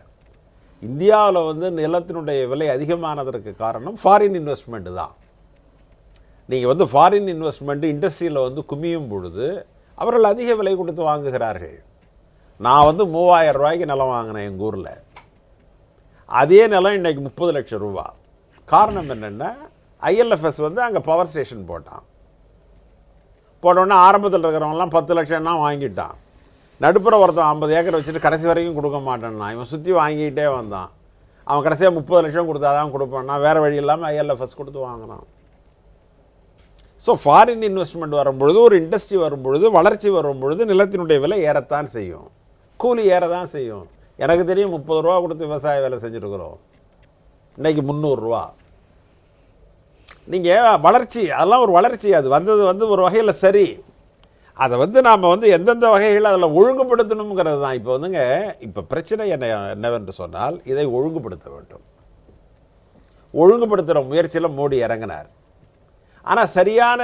இந்தியாவில் வந்து நிலத்தினுடைய விலை அதிகமானதற்கு காரணம் ஃபாரின் இன்வெஸ்ட்மெண்ட்டு தான். நீங்கள் வந்து ஃபாரின் இன்வெஸ்ட்மெண்ட்டு இண்டஸ்ட்ரியில் வந்து குமியும் பொழுது அவர்கள் அதிக விலை கொடுத்து வாங்குகிறார்கள். நான் வந்து 3000 ரூபாய்க்கு நிலம் வாங்கினேன் எங்கள் ஊரில். அதே நிலம் இன்றைக்கி 30 லட்சம் ரூபா. காரணம் என்னென்னா ஐஎல்எஃப்எஸ் வந்து அங்கே பவர் ஸ்டேஷன் போட்டோன்னே ஆரம்பத்தில் இருக்கிறவங்கலாம் 10 லட்சம்னா வாங்கிட்டான். நடுப்புற ஒருத்தன் 50 ஏக்கர் வச்சுட்டு கடைசி வரைக்கும் கொடுக்க மாட்டேன்னா இவன் சுற்றி வாங்கிக்கிட்டே வந்தான். அவன் கடைசியாக 30 லட்சம் கொடுத்தாதான் கொடுப்பான்னா வேறு வழி இல்லாமல் ஐஎல்எஃப்எஸ் கொடுத்து வாங்கினான். ஸோ ஃபாரின் இன்வெஸ்ட்மெண்ட் வரும்பொழுது, ஒரு இண்டஸ்ட்ரி வரும்பொழுது, வளர்ச்சி வரும்பொழுது நிலத்தினுடைய விலை ஏறத்தான் செய்யும், கூலி ஏறதான் செய்யும். எனக்கு தெரியும் 30 ரூபா கொடுத்து விவசாய வேலை செஞ்சுருக்குறோம், இன்றைக்கி 300 ரூபா. நீங்கள் வளர்ச்சி, அதெல்லாம் ஒரு வளர்ச்சி. அது வந்தது வந்து ஒரு வகையில் சரி. அதை வந்து நாம் வந்து எந்தெந்த வகைகள் அதில் ஒழுங்குபடுத்தணுங்கிறது தான். இப்போ வந்துங்க, இப்போ பிரச்சனை என்னவென்று சொன்னால் இதை ஒழுங்குபடுத்த வேண்டும். ஒழுங்குபடுத்துகிற முயற்சியில் மோடி இறங்கினார். ஆனால் சரியான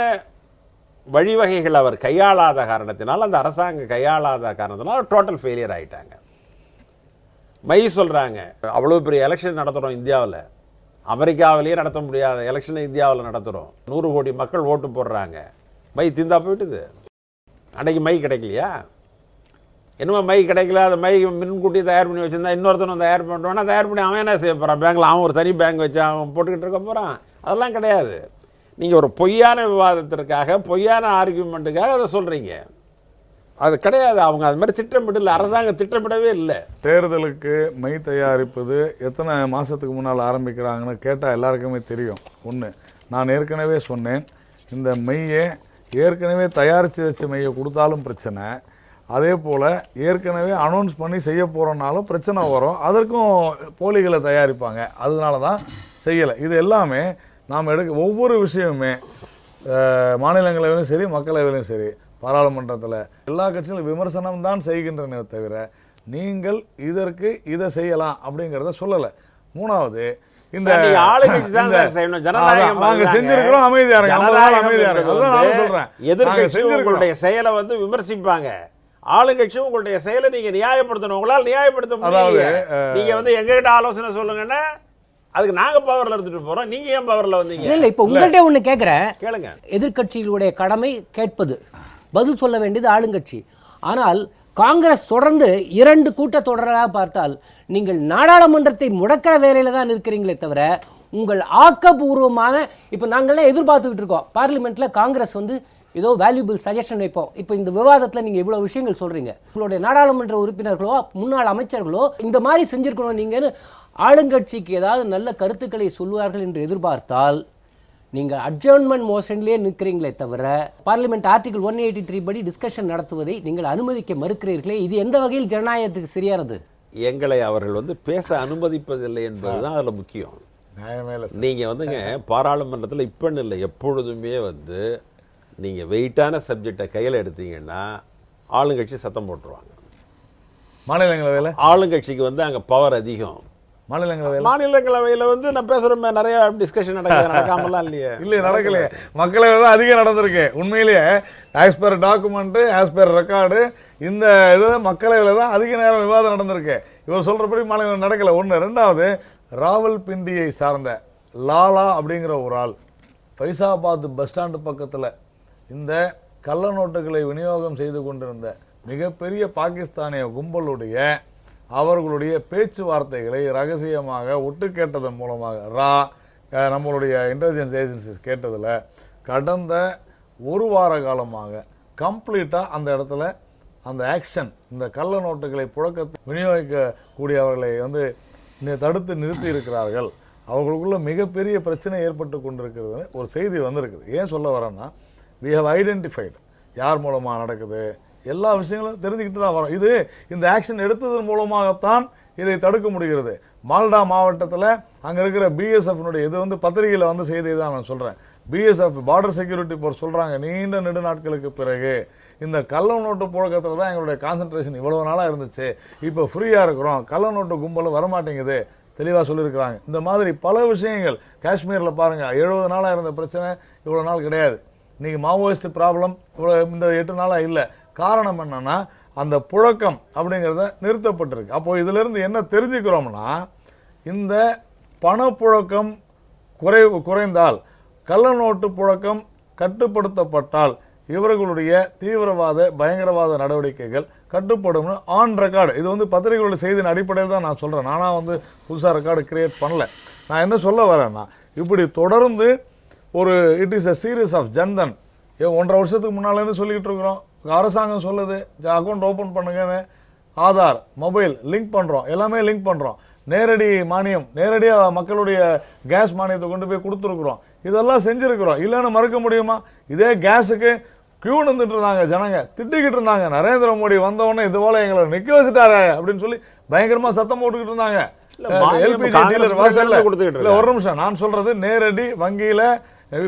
வழிவகைகள் அவர் கையாளாத காரணத்தினால், அந்த அரசாங்கம் கையாளாத காரணத்தினால் டோட்டல் ஃபெயிலியர் ஆகிட்டாங்க. மை சொல்கிறாங்க அவ்வளோ பெரிய எலெக்ஷன் நடத்துகிறோம் இந்தியாவில், அமெரிக்காவிலேயே நடத்த முடியாத எலெக்ஷனை இந்தியாவில் நடத்துகிறோம், 100 கோடி மக்கள் ஓட்டு போடுறாங்க, மை திந்தா போயிட்டுது. அன்றைக்கி மை கிடைக்கலையா? என்னமோ மை கிடைக்கல, அதை மை முன்கூட்டி தயார் பண்ணி வச்சுருந்தா இன்னொருத்தனும் தயார் பண்ணுவானா, தயார் பண்ணி அவன் என்ன செய்ய போகிறான்? பேங்கில் அவன் ஒரு தனி பேங்க் வச்சு அவன் போட்டுக்கிட்டு இருக்க போகிறான்? அதெல்லாம் கிடையாது. நீங்கள் ஒரு பொய்யான விவாதத்திற்காக, பொய்யான ஆர்கியூமெண்ட்டுக்காக அதை சொல்கிறீங்க. அது கிடையாது. அவங்க அது மாதிரி திட்டமிடல, அரசாங்கம் திட்டமிடவே இல்லை. தேர்தலுக்கு மை தயாரிப்பது எத்தனை மாதத்துக்கு முன்னால் ஆரம்பிக்கிறாங்கன்னு கேட்டால் எல்லாருக்குமே தெரியும். ஒன்று, நான் ஏற்கனவே சொன்னேன், இந்த மையை ஏற்கனவே தயாரித்து வச்ச மையை கொடுத்தாலும் பிரச்சனை, அதே போல் ஏற்கனவே அனௌன்ஸ் பண்ணி செய்ய போகிறோன்னாலும் பிரச்சனை வரும். அதற்கும் போலிகளை தயாரிப்பாங்க. அதனால தான் செய்யலை. இது எல்லாமே நாம் ஒவ்வொரு விஷயமுமே மாநிலங்களவையிலும் சரி, மக்களவையிலும் சரி, பாராளுமன்றத்தில் எல்லா கட்சிகளும் விமர்சனம் தான் செய்கின்றன தவிர நீங்கள் இதற்கு இதை செய்யலாம் அப்படிங்கிறத சொல்லலை. மூணாவது, இந்த செஞ்சிருக்கிறோம் அமைதியா எதிர்க்கட்சிகளுடைய செயலை வந்து விமர்சிப்பாங்க, ஆளுங்கட்சி உங்களுடைய செயலை நீங்க நியாயப்படுத்தணும். உங்களால் நியாயப்படுத்த முடியாது. நீங்க வந்து எங்ககிட்ட ஆலோசனை சொல்லுங்கன்னா அதுக்கு நாங்க பவர்ல இருந்துட்டு போறோம், நீங்க ஏன் பவர்ல வந்தீங்க? இல்ல, இப்ப உங்கள்கிட்ட ஒண்ணு கேக்குறேன். கேளுங்க. எதிர்க்கட்சிகளுடைய கடமை கேட்பது, பதில் சொல்ல வேண்டியது ஆளுங்கட்சி. ஆனால் காங்கிரஸ் தொடர்ந்து 2 கூட்டத்தொடராக பார்த்தால் நீங்கள் நாடாளுமன்றத்தை முடக்கிற வேலையில தான் இருக்கிறீங்களே தவிர உங்கள் ஆக்கப்பூர்வமான, இப்ப நாங்கள்லாம் எதிர்பார்த்துக்கிட்டு இருக்கோம் பார்லிமெண்ட்ல காங்கிரஸ் வந்து ஏதோ வேல்யூபிள் சஜஷன் வைப்போம். இப்போ இந்த விவாதத்தில் நீங்கள் இவ்வளோ விஷயங்கள் சொல்கிறீங்க, உங்களுடைய நாடாளுமன்ற உறுப்பினர்களோ முன்னாள் அமைச்சர்களோ இந்த மாதிரி செஞ்சுருக்கணும் நீங்கன்னு ஆளுங்கட்சிக்கு ஏதாவது நல்ல கருத்துக்களை சொல்வார்கள் என்று எதிர்பார்த்தால் நீங்கள் அட்ஜர்ன்மெண்ட் மோஷன்லேயே நிற்கிறீங்களே தவிர பார்லிமெண்ட் ஆர்டிகல் 183 படி டிஸ்கஷன் நடத்துவதை நீங்கள் அனுமதிக்க மறுக்கிறீர்களே, இது எந்த வகையில் ஜனநாயகத்துக்கு சரியானது? எங்களை அவர்கள் வந்து பேச அனுமதிப்பதில்லை என்பதுதான் அதில் முக்கியம். நீங்கள் வந்துங்க பாராளுமன்றத்தில் இப்போன்னு இல்லை, எப்பொழுதுமே வந்து நீங்கள் வெயிட்டான சப்ஜெக்டை கையில் எடுத்தீங்கன்னா ஆளுங்கட்சி சத்தம் போட்டுருவாங்க. மாநிலங்களவையில் ஆளுங்கட்சிக்கு வந்து அங்கே பவர் அதிகம். மாநிலங்களவையில் வந்து நான் பேசுகிறோமே நிறைய டிஸ்கஷன் நடக்காமலாம் இல்லையே. இல்லையே, நடக்கலையே. மக்களவை தான் அதிகம் நடந்திருக்கு உண்மையிலேயே. As per document, as per record, இந்த இது மக்களவையில் தான் அதிக நேரம் விவாதம் நடந்திருக்கு. இவர் சொல்கிறபடி மாநிலங்களவை நடக்கலை. ஒன்று. ரெண்டாவது, ராவல்பிண்டியை சார்ந்த லாலா அப்படிங்கிற ஒரு ஆள் ஃபைசாபாத் பஸ் ஸ்டாண்டு பக்கத்தில் இந்த கள்ள நோட்டுகளை விநியோகம் செய்து கொண்டிருந்த மிகப்பெரிய பாகிஸ்தானிய கும்பலுடைய அவர்களுடைய பேச்சுவார்த்தைகளை ரகசியமாக ஒட்டு கேட்டதன் மூலமாக நம்மளுடைய இன்டெலிஜென்ஸ் ஏஜென்சிஸ் கேட்டதில் கடந்த 1 வார காலமாக கம்ப்ளீட்டாக அந்த இடத்துல அந்த ஆக்ஷன், இந்த கள்ள நோட்டுகளை புழக்கத்தை விநியோகிக்கக்கூடியவர்களை வந்து தடுத்து நிறுத்தி இருக்கிறார்கள். அவர்களுக்குள்ள மிகப்பெரிய பிரச்சனை ஏற்பட்டு கொண்டிருக்கிறது ஒரு செய்தி வந்திருக்குது. ஏன் சொல்ல வரேன்னா, we have identified யார் மூலமாக நடக்குது, எல்லா விஷயங்களும் தெரிஞ்சுக்கிட்டு தான் வரும். இது இந்த ஆக்ஷன் எடுத்ததன் மூலமாகத்தான் இதை தடுக்க முடிகிறது. மால்டா மாவட்டத்தில் அங்கே இருக்கிற பிஎஸ்எஃப்னுடைய இது வந்து பத்திரிகையில் வந்து செய்தி தான் நான் சொல்கிறேன். பிஎஸ்எஃப் பார்டர் செக்யூரிட்டி போர்ஸ் சொல்கிறாங்க, நீண்ட நெடுநாட்களுக்கு பிறகு இந்த கள்ள நோட்டு புழக்கத்தில் தான் எங்களுடைய கான்சன்ட்ரேஷன் இவ்வளோ நாளாக இருந்துச்சு, இப்போ ஃப்ரீயாக இருக்கிறோம், கள்ள நோட்டு கும்பல் வரமாட்டேங்குது, தெளிவாக சொல்லியிருக்கிறாங்க. இந்த மாதிரி பல விஷயங்கள். காஷ்மீரில் பாருங்கள், 70 நாளாக இருந்த பிரச்சனை இவ்வளோ நாள் கிடையாது. இன்றைக்கி மாவோயிஸ்ட் ப்ராப்ளம் இவ்வளோ இந்த 8 நாளாக இல்லை. காரணம் என்னன்னா, அந்த புழக்கம் அப்படிங்கிறத நிறுத்தப்பட்டிருக்கு. அப்போ இதிலிருந்து என்ன தெரிஞ்சுக்கிறோம்னா, இந்த பணப்புழக்கம் குறைந்தால், கள்ள நோட்டு புழக்கம் கட்டுப்படுத்தப்பட்டால் இவர்களுடைய தீவிரவாத பயங்கரவாத நடவடிக்கைகள் கட்டுப்படும் ஆன் ரெக்கார்டு. இது வந்து பத்திரிகைகளோட செய்தியின் அடிப்படையில் தான் நான் சொல்கிறேன். நானாக வந்து புதுசாக ரெக்கார்டு கிரியேட் பண்ணல. நான் என்ன சொல்ல வரேன்னா, இப்படி தொடர்ந்து ஒரு it is a series of Jan Dhan 1.5 வருஷத்துக்கு முன்னாலேருந்து சொல்லிக்கிட்டு இருக்கிறோம். அரசாங்கம் சொல்லுது அக்கௌண்ட் ஓப்பன் பண்ணுங்கன்னு, ஆதார் மொபைல் லிங்க் பண்ணுறோம், எல்லாமே லிங்க் பண்ணுறோம். நேரடி மானியம், நேரடியாக மக்களுடைய கேஸ் மானியத்தை கொண்டு போய் கொடுத்துருக்குறோம். இதெல்லாம் செஞ்சுருக்கிறோம். இல்லைன்னு மறுக்க முடியுமா? இதே கேஸுக்கு கியூ நின்றுட்டு இருந்தாங்க, ஜனங்க திட்டிக்கிட்டு இருந்தாங்க. நரேந்திர மோடி வந்தவொடனே இது போல எங்களை நிற்க வச்சுட்டாரு அப்படின்னு சொல்லி பயங்கரமாக சத்தம் போட்டுக்கிட்டு இருந்தாங்க. எல்பிஜி டீலர் வாசல்ல. இல்லை, ஒரு நிமிஷம், நான் சொல்றது நேரடி வங்கியில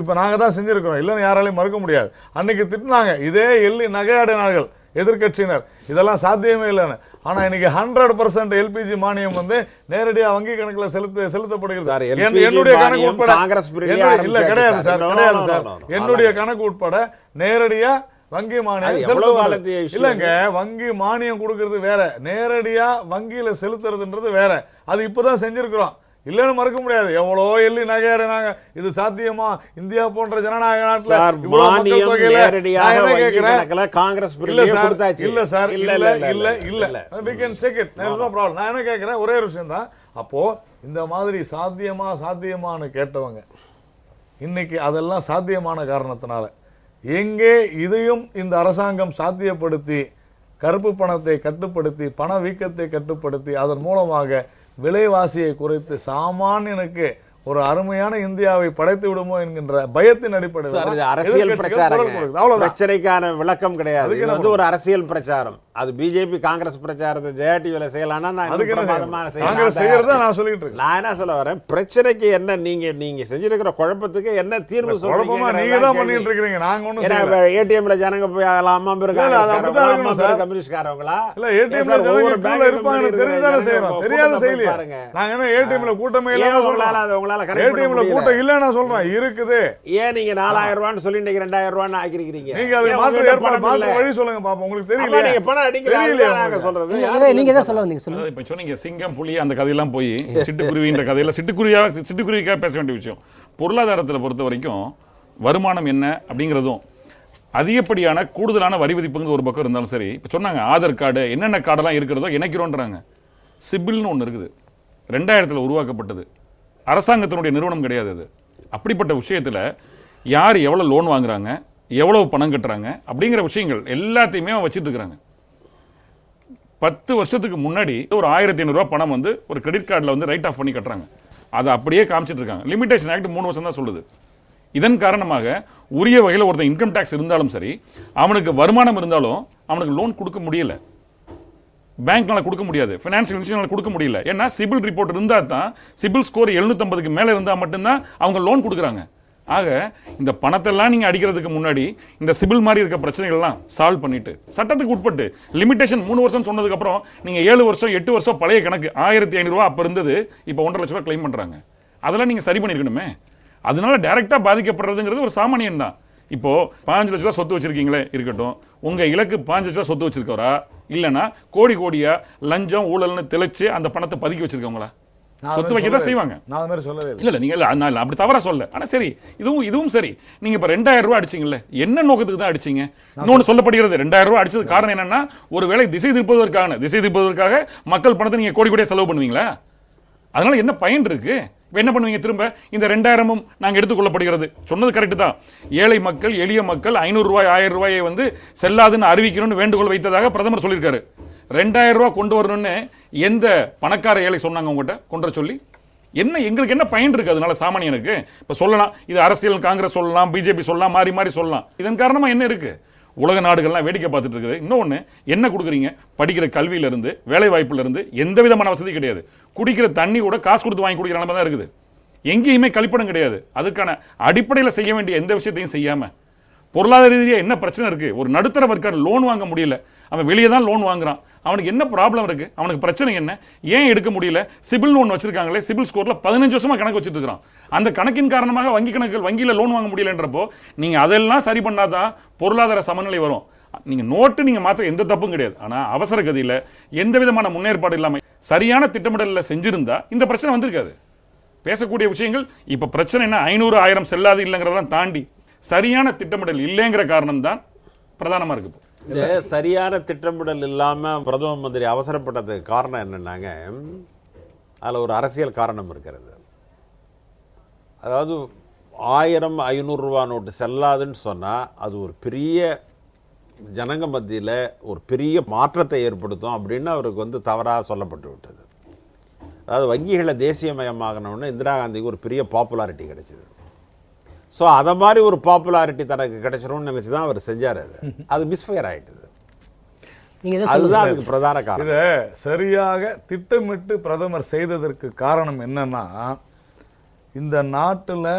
இப்ப நாங்க தான் செஞ்சிருக்கிறோம், இல்லைன்னு யாராலையும் மறுக்க முடியாது. அன்னைக்கு திட்டினாங்க, இதே எள்ளி நகையாடினார்கள் எதிர்கட்சியினர், இதெல்லாம் சாத்தியமே இல்லைன்னு. ஆனா இன்னைக்கு 100% எல்பிஜி மானியம் வந்து நேரடியா வங்கி கணக்குல செலுத்தப்படுகிறது. என்னுடைய கணக்கு உட்பட இல்ல, கிடையாது சார், கிடையாது சார். என்னுடைய கணக்கு உட்பட நேரடியா வங்கி அது மானியம் எவ்வளவு காலத்திய செலுத்துறது issue இல்லங்க. வங்கி மானியம் கொடுக்கறது வேற, நேரடியா வங்கியில செலுத்துறதுன்றது வேற. அது இப்பதான் செஞ்சிருக்கிறோம், இல்லன்னு மறுக்க முடியாது. எவ்வளோ எள்ளி நகையாடினாங்க. இது சாத்தியமா? இந்தியா போன்ற ஜனநாயக நாட்டுல சார், இவ்வளவு மக்கள் மானியம் தொகையில நேரடியாக நான் என்ன வங்கி கேக்குறேன்? கணக்குல காங்கிரஸ் இல்ல பிரிவிலே சார், கொடுத்தாச்சு. இல்ல சார், இல்ல இல்ல இல்ல இல்ல இல்ல இல்ல we can check it, there is no problem. நான் என்ன கேக்குறேன், ஒரே ஒரு விஷயம் தான். அப்போ இந்த மாதிரி சாத்தியமான்னு கேட்டவங்க இன்னைக்கு அதெல்லாம் சாத்தியமான காரணத்தினால எங்கே இதையும் இந்த அரசாங்கம் சாத்தியப்படுத்தி கருப்பு பணத்தை கட்டுப்படுத்தி பணவீக்கத்தை கட்டுப்படுத்தி அதன் மூலமாக விலைவாசியை குறைத்து சாமானியனுக்கு ஒரு அருமையான இந்தியாவை படைத்து விடுமோ என்கின்ற பயத்தின் அடிப்படையில் சார், இது அரசியல் பிரச்சாரம், அவ்வளவுதான். பிரச்சனைக்கான விளக்கம் கிடையாது. அதுக்கு இது என்ன வந்து ஒரு அரசியல் பிரச்சாரம். அது பிஜேபி காங்கிரஸ் பிரச்சாரத்தை ஜெயா டிவில செய்யலாம்னா நான் அதுக்கு இன்னும் என்ன பிரமாதமா காங்கிரஸ் செய்யலாம். செய்யறதா நான் சொல்லிட்டு இருக்கேன். நான் என்ன சொல்ல வரேன், பிரச்சனைக்கு என்ன நீங்க செஞ்சிருக்கிற குழப்பத்துக்கு என்ன தீர்வு குழப்பமா நீங்க தான் பண்ணிட்டு இருக்கீங்க, நாங்க ஒண்ணும் ஏன்னா செய்யல. ஏடிஎம்ல ஜனங்க போய் அம்மா பேர் இல்ல, அது அப்படிதான் இருக்கணும் சார். கம்யூனிஸ்ட்காரவங்களா இல்ல ஏடிஎம்ல ஜனங்க queueல இருப்பாங்கன்னு தெரிஞ்சுதானே செய்யறோம், தெரியாத செய்யலையே. நாங்க என்ன ஏடிஎம்ல கூட்டமே இல்ல உங்களால ஏடிஎம்ல கூட்டம் இல்ல நான் சொல்றேன், இருக்குது. ஏன் நீங்க 4000 ரூபான்னு சொல்லி இன்னைக்கு 2000 ரூபான்னு ஆக்கிருக்கீங்க? நீங்க அது மாற்று ஏற்பாடு மாற்று வழி சொல்லுங்க பாப்போம். உங்களுக்கு தெரியல, நீங்க பணம் அடிக்கல சொல்றது. நீங்க எதை சொல்ல வந்தீங்க சொல்லுங்க. இப்ப சொன்னீங்க சிங்கம் புலி அந்த கதையெல்லாம் போய் சிட்டுக்குருவின்ற கதையில சிட்டுக்குருவிக்காக பேச வேண்டிய விஷயம். பொருளாதாரத்தில் பொறுத்த வரைக்கும் வருமானம் என்ன அப்படிங்கிறதும் அதிகப்படியான கூடுதலான வரி விதிப்புங்கிறது ஒரு பக்கம் இருந்தாலும் சரி. இப்போ சொன்னாங்க ஆதார் கார்டு என்னென்ன கார்டெல்லாம் இருக்கிறதோ இணைக்கிறோன்றாங்க. சிபில்னு ஒன்று இருக்குது, 2000 உருவாக்கப்பட்டது, அரசாங்கத்தினுடைய நிறுவனம் கிடையாது அது. அப்படிப்பட்ட விஷயத்தில் யார் எவ்வளோ லோன் வாங்குறாங்க, எவ்வளோ பணம் கட்டுறாங்க அப்படிங்கிற விஷயங்கள் எல்லாத்தையுமே வச்சுட்டு இருக்கிறாங்க. 10 வருஷத்துக்கு முன்னாடி ஒரு 1500 ரூபாய் பணம் வந்து ஒரு கிரெடிட் கார்டில் வந்து ரைட் ஆஃப் பண்ணி கட்டுறாங்க. அதை அப்படியே காமிச்சிட்டு இருக்காங்க. லிமிடேஷன் ஆக்ட் 3 வருஷம் தான் சொல்லுது. இதன் காரணமாக உரிய வகையில் ஒருத்தன் இன்கம் டேக்ஸ் இருந்தாலும் சரி, அவனுக்கு வருமானம் இருந்தாலும் அவனுக்கு லோன் கொடுக்க முடியல, பேங்க்னால கொடுக்க முடியாது, ஃபைனான்சியல் இன்ஸ்டிடியூஷனால கொடுக்க முடியல. ஏன்னா சிபில் ரிப்போர்ட் இருந்தால் தான், சிபில் ஸ்கோர் 750க்கு மேலே இருந்தால் மட்டும்தான் அவங்க லோன் கொடுக்குறாங்க. ஆக இந்த பணத்தெல்லாம் நீங்க அடிக்கிறதுக்கு முன்னாடி இந்த சிபில் மாதிரி இருக்க பிரச்சனைகள்லாம் சால்வ் பண்ணிட்டு சட்டத்துக்கு உட்பட்டு லிமிடேஷன் 3 வருஷம் சொன்னதுக்கு அப்புறம் நீங்க 7 வருஷம் 8 வருஷம் பழைய கணக்கு 1500 ரூபாய் அப்ப இருந்தது இப்போ 1.5 லட்சம் ரூபாய் கிளைம் பண்றாங்க. அதெல்லாம் நீங்க சரி பண்ணிருக்கணுமே. அதனால டைரக்டா பாதிக்கப்படுறதுங்கிறது ஒரு சாமானியன் தான். இப்போ 5 லட்சம் ரூபாய் சொத்து வச்சிருக்கீங்களே இருக்கட்டும், உங்க இலக்கு 5 லட்சம் ரூபாய் சொத்து வச்சிருக்கவரா இல்லைன்னா கோடியா லஞ்சம் ஊழல்னு தெளிச்சு அந்த பணத்தை பதுக்கி வச்சிருக்கவங்களா? சொத்து வைக்க தான் செய்வாங்க. நான் மாதிரி சொல்லவே இல்ல நீங்க நான் அப்படி தவறா சொல்ல. ஆனா சரி, இதுவும் சரி. நீங்க இப்ப 2000 ரூபாய் அடிச்சீங்கல்ல, என்ன நோக்கத்துக்கு தான் அடிச்சீங்க? இன்னொன்னு சொல்லப்படுகிறது, 2000 ரூபாய் அடிச்சது காரணம் என்னன்னா ஒருவேளை திசை திருப்பதற்காக மக்கள் பணத்தை நீங்க கோடியா செலவு பண்ணுவீங்களா? அதனால என்ன பயன் இருக்கு? என்ன பண்ணுவீங்க? திரும்ப இந்த 2000 நாங்க எடுத்துக்கொள்ளப்படுகிறது சொன்னது கரெக்ட் தான். ஏழை மக்கள் எளிய மக்கள் 500 ரூபாய் 1000 ரூபாயை வந்து செல்லாதுன்னு அறிவிக்கணும்னு வேண்டுகோள் வைத்ததாக பிரதமர் சொல்லியிருக்காரு. 2000 ரூபாய் கொண்டு வரணும்னு எந்த பணக்கார ஏழை சொன்னாங்க உங்ககிட்ட கொண்டு வர சொல்லி? என்ன எங்களுக்கு என்ன பயன் இருக்கு? அதனால சாமானியனுக்கு இப்ப சொல்லலாம், இது அரசியல் காங்கிரஸ் சொல்லலாம், பிஜேபி சொல்லலாம், மாறி சொல்லலாம். இதன் காரணமா என்ன இருக்கு? உலக நாடுகள்லாம் வேடிக்கை பார்த்துட்டு இருக்குது. இன்னொன்று என்ன கொடுக்குறீங்க? படிக்கிற கல்வியிலிருந்து வேலை வாய்ப்புலேருந்து எந்த விதமான வசதி கிடையாது. குடிக்கிற தண்ணி கூட காசு கொடுத்து வாங்கி குடிக்கிற நிலைமை தான் இருக்குது. எங்கேயுமே கழிப்பிடம் கிடையாது. அதுக்கான அடிப்படையில் செய்ய வேண்டிய எந்த விஷயத்தையும் செய்யாமல் பொருளாதார ரீதியாக என்ன பிரச்சனை இருக்குது? ஒரு நடுத்தர வர்க்கார் லோன் வாங்க முடியல, அவன் வெளியே தான் லோன் வாங்குறான். அவனுக்கு என்ன ப்ராப்ளம் இருக்குது? அவனுக்கு பிரச்சனை என்ன? ஏன் எடுக்க முடியல? சிபில் லோன் வச்சிருக்காங்களே, சிபில் ஸ்கோரில் 15 வருஷமாக கணக்கு வச்சுட்டு இருக்கிறான். அந்த கணக்கின் காரணமாக வங்கியில் லோன் வாங்க முடியலன்றப்போ நீங்கள் அதெல்லாம் சரி பண்ணாதான் பொருளாதார சமநிலை வரும். நீங்கள் நோட்டு நீங்கள் மாற்ற எந்த தப்பும் கிடையாது. ஆனால் அவசர கதியில் எந்த விதமான முன்னேற்பாடு இல்லாமல் சரியான திட்டமிடலில் செஞ்சிருந்தா இந்த பிரச்சனை வந்திருக்காது. பேசக்கூடிய விஷயங்கள் இப்போ பிரச்சனை என்ன? 500 1000 செல்லாது இல்லைங்கிறதெல்லாம் தாண்டி சரியான திட்டமிடல் இல்லைங்கிற காரணம் தான் பிரதானமாக இருக்குது. சரியான திட்டமிடல் இல்லாமல் பிரதம மந்திரி அவசரப்பட்டதுக்கு காரணம் என்னன்னாங்க, அதில் ஒரு அரசியல் காரணம் இருக்கிறது. அதாவது 1000 500 ரூபா நோட்டு செல்லாதுன்னு சொன்னால் அது ஒரு பெரிய ஜனங்க மத்தியில் ஒரு பெரிய மாற்றத்தை ஏற்படுத்தும் அப்படின்னு அவருக்கு வந்து தவறாக சொல்லப்பட்டு விட்டது. அதாவது வங்கிகளை தேசியமயமாகணும்னு இந்திரா காந்திக்கு ஒரு பெரிய பாப்புலாரிட்டி கிடைச்சிது. ஸோ அதை மாதிரி ஒரு பாப்புலாரிட்டி தனக்கு கிடைச்சிரும்னு நினச்சி தான் அவர் செஞ்சார். அது மிஸ்ஃபயர் ஆகிட்டுது. அதுதான் அதுக்கு பிரதான காரணம். இதை சரியாக திட்டமிட்டு பிரதமர் செய்ததற்கு காரணம் என்னன்னா, இந்த நாட்டில்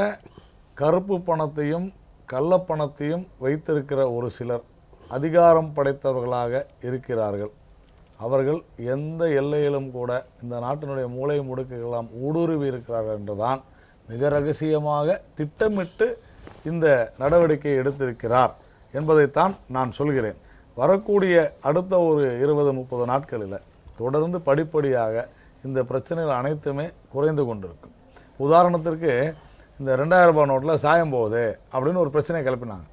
கருப்பு பணத்தையும் கள்ளப்பணத்தையும் வைத்திருக்கிற ஒரு சிலர் அதிகாரம் படைத்தவர்களாக இருக்கிறார்கள். அவர்கள் எந்த எல்லையிலும் கூட இந்த நாட்டினுடைய மூலை முடுக்குகளெல்லாம் ஊடுருவி இருக்கிறார்கள் என்றுதான் மிக ரகசியமாக திட்டமிட்டு இந்த நடவடிக்கையை எடுத்திருக்கிறார் என்பதைத்தான் நான் சொல்கிறேன். வரக்கூடிய அடுத்த ஒரு 20-30 நாட்களில் தொடர்ந்து படிப்படியாக இந்த பிரச்சனைகள் அனைத்துமே குறைந்து கொண்டிருக்கும். உதாரணத்திற்கு இந்த 2000 ரூபாய் நோட்டில் சாயம் போகுது அப்படின்னு ஒரு பிரச்சனையை கிளப்பினாங்க.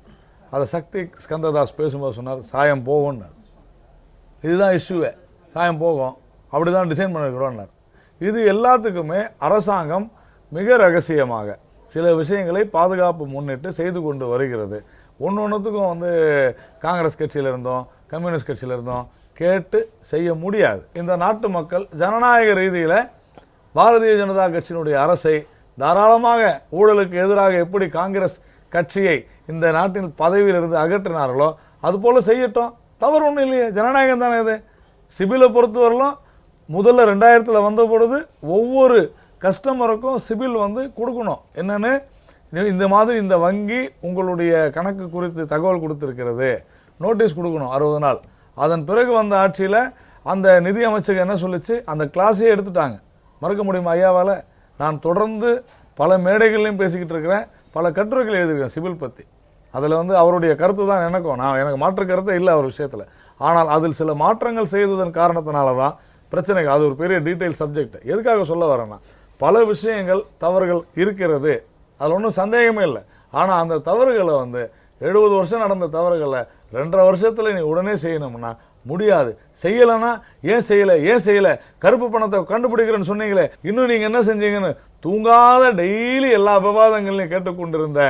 அதை சக்தி ஸ்கந்ததாஸ் பேசும்போது சொன்னார், சாயம் போகும்னார். இதுதான் இஷ்யூவே, சாயம் போகும், அப்படி தான் டிசைன் பண்ணிருக்கிறோம்னார். இது எல்லாத்துக்குமே அரசாங்கம் மிக ரகசியமாக சில விஷயங்களை பாதுகாப்பு முன்னிட்டு செய்து கொண்டு வருகிறது. ஒன்றுத்துக்கும் வந்து காங்கிரஸ் கட்சியில் இருந்தோம், கம்யூனிஸ்ட் கட்சியில் இருந்தோம் கேட்டு செய்ய முடியாது. இந்த நாட்டு மக்கள் ஜனநாயக ரீதியில் பாரதிய ஜனதா கட்சியினுடைய அரசை தாராளமாக ஊழலுக்கு எதிராக எப்படி காங்கிரஸ் கட்சியை இந்த நாட்டின் பதவியிலிருந்து அகற்றினார்களோ அதுபோல் செய்யட்டும், தவறு ஒன்றும் இல்லையே, ஜனநாயகம் தானே இது. சிபிலை பொறுத்தவரையிலும் முதல்ல 2000 வந்த பொழுது ஒவ்வொரு கஸ்டமருக்கும் சிபில் வந்து கொடுக்கணும். என்னன்னு, இந்த மாதிரி இந்த வங்கி உங்களுடைய கணக்கு குறித்து தகவல் கொடுத்துருக்கிறது, நோட்டீஸ் கொடுக்கணும் 60 நாள். அதன் பிறகு வந்த ஆட்சியில் அந்த நிதி அமைச்சகம் என்ன சொல்லிச்சு, அந்த கிளாஸையே எடுத்துட்டாங்க. மறக்க முடியுமா ஐயாவால்? நான் தொடர்ந்து பல மேடைகள்லையும் பேசிக்கிட்டு இருக்கிறேன், பல கட்டுரைகள் எழுதியிருக்கேன் சிபில் பற்றி. அதில் வந்து அவருடைய கருத்து தான் எனக்கு மாற்று கருத்து இல்லை அவர் விஷயத்தில். ஆனால் அதில் சில மாற்றங்கள் செய்ததன் காரணத்தினால தான் பிரச்சனைகள். அது ஒரு பெரிய டீட்டெயில் சப்ஜெக்ட். எதுக்காக சொல்ல வரேன்னா, பல விஷயங்கள் தவறுகள் இருக்கிறது, அதில் ஒன்றும் சந்தேகமே இல்லை. ஆனால் அந்த தவறுகளை வந்து 70 வருஷம் நடந்த தவறுகளை 2.5 வருஷத்தில் நீ உடனே செய்யணும்னா முடியாது. செய்யலைன்னா ஏன் செய்யலை கருப்பு பணத்தை கண்டுபிடிக்கிறேன்னு சொன்னீங்களே, இன்னும் நீங்கள் என்ன செஞ்சீங்கன்னு தூங்காத டெய்லி எல்லா விவாதங்களையும் கேட்டுக்கொண்டிருந்த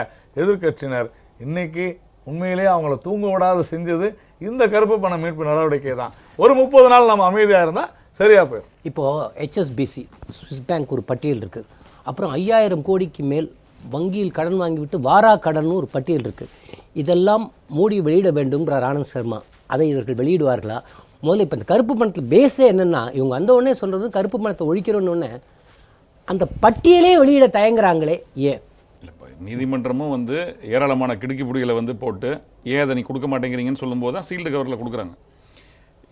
எதிர்கட்சியினர் இன்னைக்கு உண்மையிலேயே அவங்கள தூங்க விடாத செஞ்சது இந்த கருப்பு பண மீட்பு நடவடிக்கை தான். ஒரு 30 நாள் நம்ம அமைதியாக இருந்தால் சரியா போயிடும். இப்போது HSBC ஸ்விஸ் பேங்க் ஒரு பட்டியல் இருக்குது. அப்புறம் 5000 கோடிக்கு மேல் வங்கியில் கடன் வாங்கிவிட்டு வாரா கடன் ஒரு பட்டியல் இருக்குது. இதெல்லாம் மூடி வெளியிட வேண்டும்ங்கிறார் ஆனந்த் சர்மா. அதை இவர்கள் வெளியிடுவார்களா? முதல்ல இப்போ இந்த கருப்பு பணத்தில் பேஸே என்னென்னா, இவங்க அந்த உடனே சொல்கிறது கருப்பு பணத்தை ஒழிக்கிறோன்னு அந்த பட்டியலே வெளியிட தயங்குறாங்களே ஏன்? இப்போ நீதிமன்றமும் வந்து ஏராளமான கிடுக்கி புடிகளை வந்து போட்டு ஏன் அதை நீ கொடுக்க மாட்டேங்கிறீங்கன்னு சொல்லும்போது தான் சீல்டு கவரில் கொடுக்குறாங்க.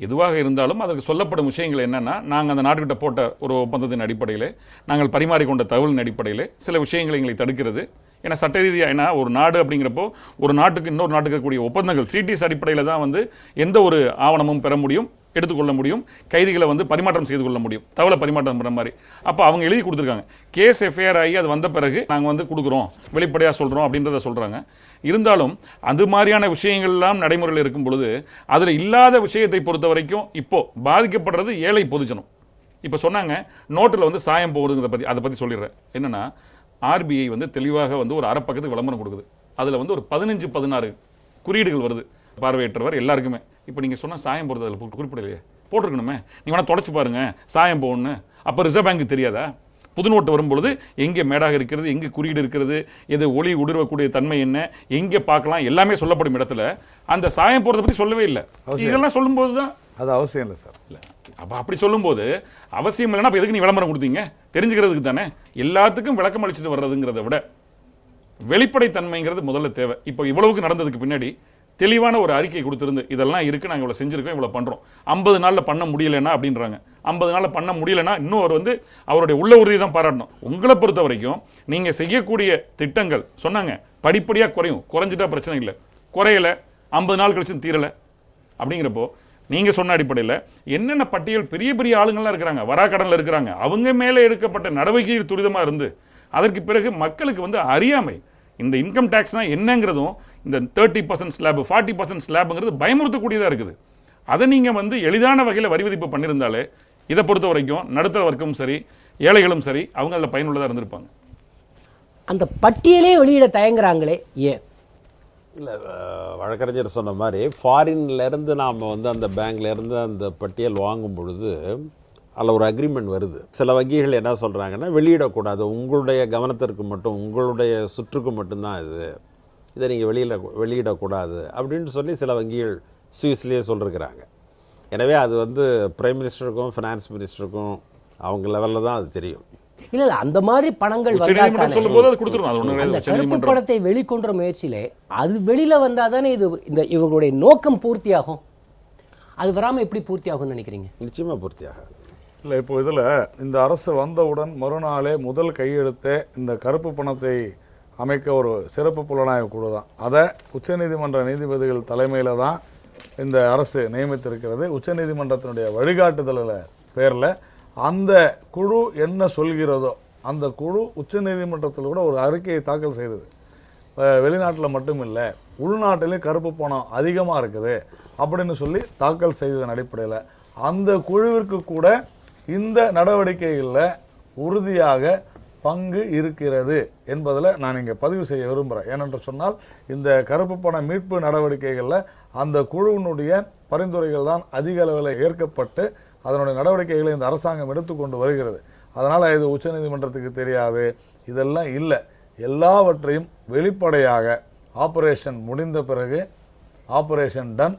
எதுவாக இருந்தாலும் அதற்கு சொல்லப்படும் விஷயங்கள் என்னென்னா, நாங்கள் அந்த நாட்டுக்கிட்ட போட்ட ஒரு ஒப்பந்தத்தின் அடிப்படையில், நாங்கள் பரிமாறிக்கொண்ட தகவலின் அடிப்படையில் சில விஷயங்களை எங்களை தடுக்கிறது. ஏன்னா சட்ட ரீதியாக, ஏன்னா ஒரு நாடு அப்படிங்கிறப்போ ஒரு நாட்டுக்கு இன்னொரு நாட்டுக்கு இருக்கக்கூடிய ஒப்பந்தங்கள் ட்ரீட்டிஸ் அடிப்படையில் தான் வந்து எந்த ஒரு ஆவணமும் பெற முடியும், எடுத்துக்கொள்ள முடியும், கைதிகளை வந்து பரிமாற்றம் செய்து கொள்ள முடியும், தகவலை பரிமாற்றம் பண்ணுற மாதிரி. அப்போ அவங்க எழுதி கொடுத்துருக்காங்க. கேஸ் எஃப்ஐஆர் ஆகி அது வந்த பிறகு நாங்கள் வந்து கொடுக்குறோம், வெளிப்படையாக சொல்கிறோம் அப்படின்றத சொல்கிறாங்க. இருந்தாலும் அது மாதிரியான விஷயங்கள்லாம் நடைமுறையில் இருக்கும் பொழுது அதில் இல்லாத விஷயத்தை பொறுத்த வரைக்கும் இப்போ பாதிக்கப்படுறது ஏழை பொதுஜனம். இப்போ சொன்னாங்க நோட்டில் வந்து சாயம் போகுதுங்கிறத அதை பற்றி சொல்லிடுறேன். என்னென்னா, RBI வந்து தெளிவாக வந்து ஒரு அரை பக்கத்துக்கு விளம்பரம் கொடுக்குது. அதில் வந்து ஒரு 15-16 குறியீடுகள் வருது பார்வையற்றவர் எல்லாருக்குமே. இப்போ நீங்கள் சொன்னால் சாயம் போகிறது அதில் குறிப்பிடலையே, போட்டிருக்கணுமே, நீ வேணால் தொடச்சி பாருங்க சாயம் போகணுன்னு. அப்போ ரிசர்வ் பேங்க்கு தெரியாதா? புது நோட்டு வரும்பொழுது எங்கே மேடாக இருக்கிறது, எங்கே குறியீடு இருக்கிறது, எது ஒளி உடுவக்கூடிய தன்மை என்ன, எங்கே பார்க்கலாம், எல்லாமே சொல்லப்படும் இடத்துல அந்த சாயம் போகிறத பற்றி சொல்லவே இல்லை. இதெல்லாம் சொல்லும்போது தான் அது அவசியம் இல்லை சார். இல்லை அப்போ அப்படி சொல்லும்போது அவசியம் இல்லைன்னா அப்போ எதுக்கு நீ விளம்பரம் கொடுத்தீங்க? தெரிஞ்சுக்கிறதுக்கு தானே. எல்லாத்துக்கும் விளக்கம் அளிச்சுட்டு வர்றதுங்கிறத விட வெளிப்படைத்தன்மைங்கிறது முதல்ல தேவை. இப்போ இவ்வளவுக்கு நடந்ததுக்கு பின்னாடி தெளிவான ஒரு அறிக்கை கொடுத்துருந்து இதெல்லாம் இருக்குது, நாங்கள் இவ்வளோ செஞ்சுருக்கோம், இவ்வளோ பண்ணுறோம், 50 நாளில் பண்ண முடியலைன்னா அப்படின்றாங்க. 50 நாளில் பண்ண முடியலைன்னா இன்னும் அவர் வந்து அவருடைய உள்ள உறுதி தான் பாராட்டணும். உங்களை பொறுத்த வரைக்கும் நீங்கள் செய்யக்கூடிய திட்டங்கள் சொன்னாங்க படிப்படியாக குறையும், குறைஞ்சிட்டா பிரச்சனை இல்லை, குறையலை 50 நாள் கழிச்சு தீரலை அப்படிங்கிறப்போ நீங்கள் சொன்ன அடிப்படையில் என்னென்ன பட்டியல் பெரிய பெரிய ஆளுங்கள்லாம் இருக்கிறாங்க, வராக்கடனில் இருக்கிறாங்க, அவங்க மேலே எடுக்கப்பட்ட நடவடிக்கைகள் துரிதமாக இருந்து அதற்கு பிறகு மக்களுக்கு வந்து அறியாமை, இந்த இன்கம் டேக்ஸ்னால் என்னங்கிறதும் இந்த 30% ஸ்லாப் 40% ஸ்லாப்புங்கிறது பயமுறுத்தக்கூடியதாக இருக்குது. அதை நீங்கள் வந்து எளிதான வகையில் வரி விதிப்பு பண்ணியிருந்தாலே இதை பொறுத்த வரைக்கும் நடுத்தர வர்க்கமும் சரி ஏழைகளும் சரி அவங்க அதில் பயனுள்ளதாக இருந்திருப்பாங்க. அந்த பட்டியலே வெளியிட தயங்குறாங்களே ஏன்? இல்லை, வழக்கறிஞர் சொன்ன மாதிரி ஃபாரின்லேருந்து நாம் வந்து அந்த பேங்க்லேருந்து அந்த பட்டியல் வாங்கும் பொழுது அதில் ஒரு அக்ரிமெண்ட் வருது. சில வங்கிகள் என்ன சொல்கிறாங்கன்னா, வெளியிடக்கூடாது, உங்களுடைய கவனத்திற்கு மட்டும், உங்களுடைய சுற்றுக்கு மட்டும்தான் இதை நீங்கள் வெளியிடக்கூடாது அப்படின்னு சொல்லி சில வங்கிகள் சுவிஸ்லேயே சொல்லிருக்கிறாங்க. எனவே அது வந்து பிரைம் மினிஸ்டருக்கும் ஃபினான்ஸ் மினிஸ்டருக்கும் அவங்க லெவலில் தான் அது தெரியும். இல்ல அந்த மாதிரி பணங்கள் அந்த கருப்பு பணத்தை வெளிக்கொண்ட முயற்சியிலே அது வெளியில வந்தாதானே இது இந்த இவங்களுடைய நோக்கம் பூர்த்தியாகும். அது வராமல் எப்படி பூர்த்தியாகும்னு நினைக்கிறீங்க? நிச்சயமா பூர்த்தியாகாது. இல்லை, இப்போ இதில் இந்த அரசு வந்தவுடன் மறுநாளே முதல் கையெழுத்தே இந்த கருப்பு பணத்தை அமைக்க ஒரு சிறப்பு புலனாய்வு குழு தான். அதை உச்சநீதிமன்ற நீதிபதிகள் தலைமையில் தான் இந்த அரசு நியமித்திருக்கிறது. உச்சநீதிமன்றத்தினுடைய வழிகாட்டுதலில் பேரில் அந்த குழு என்ன சொல்கிறதோ அந்த குழு உச்சநீதிமன்றத்தில் கூட ஒரு அறிக்கையை தாக்கல் செய்தது. வெளிநாட்டில் மட்டும் இல்லை, உள்நாட்டிலே கருப்பு பணம் அதிகமாக இருக்குது அப்படின்னு சொல்லி தாக்கல் செய்ததன் அடிப்படையில் அந்த குழுவிற்கு கூட இந்த நடவடிக்கைகளில் உறுதியாக பங்கு இருக்கிறது என்பதில் நான் இங்கே பதிவு செய்ய விரும்புகிறேன். ஏனென்று சொன்னால் இந்த கருப்பு பண மீட்பு நடவடிக்கைகளில் அந்த குழுவினுடைய பரிந்துரைகள் தான் அதிக அளவில் ஏற்கப்பட்டு அதனுடைய நடவடிக்கைகளை இந்த அரசாங்கம் எடுத்துக்கொண்டு வருகிறது. அதனால் இது உச்சநீதிமன்றத்துக்கு தெரியாது, இதெல்லாம் இல்லை. எல்லாவற்றையும் வெளிப்படையாக ஆபரேஷன் முடிந்த பிறகு ஆபரேஷன் டன்,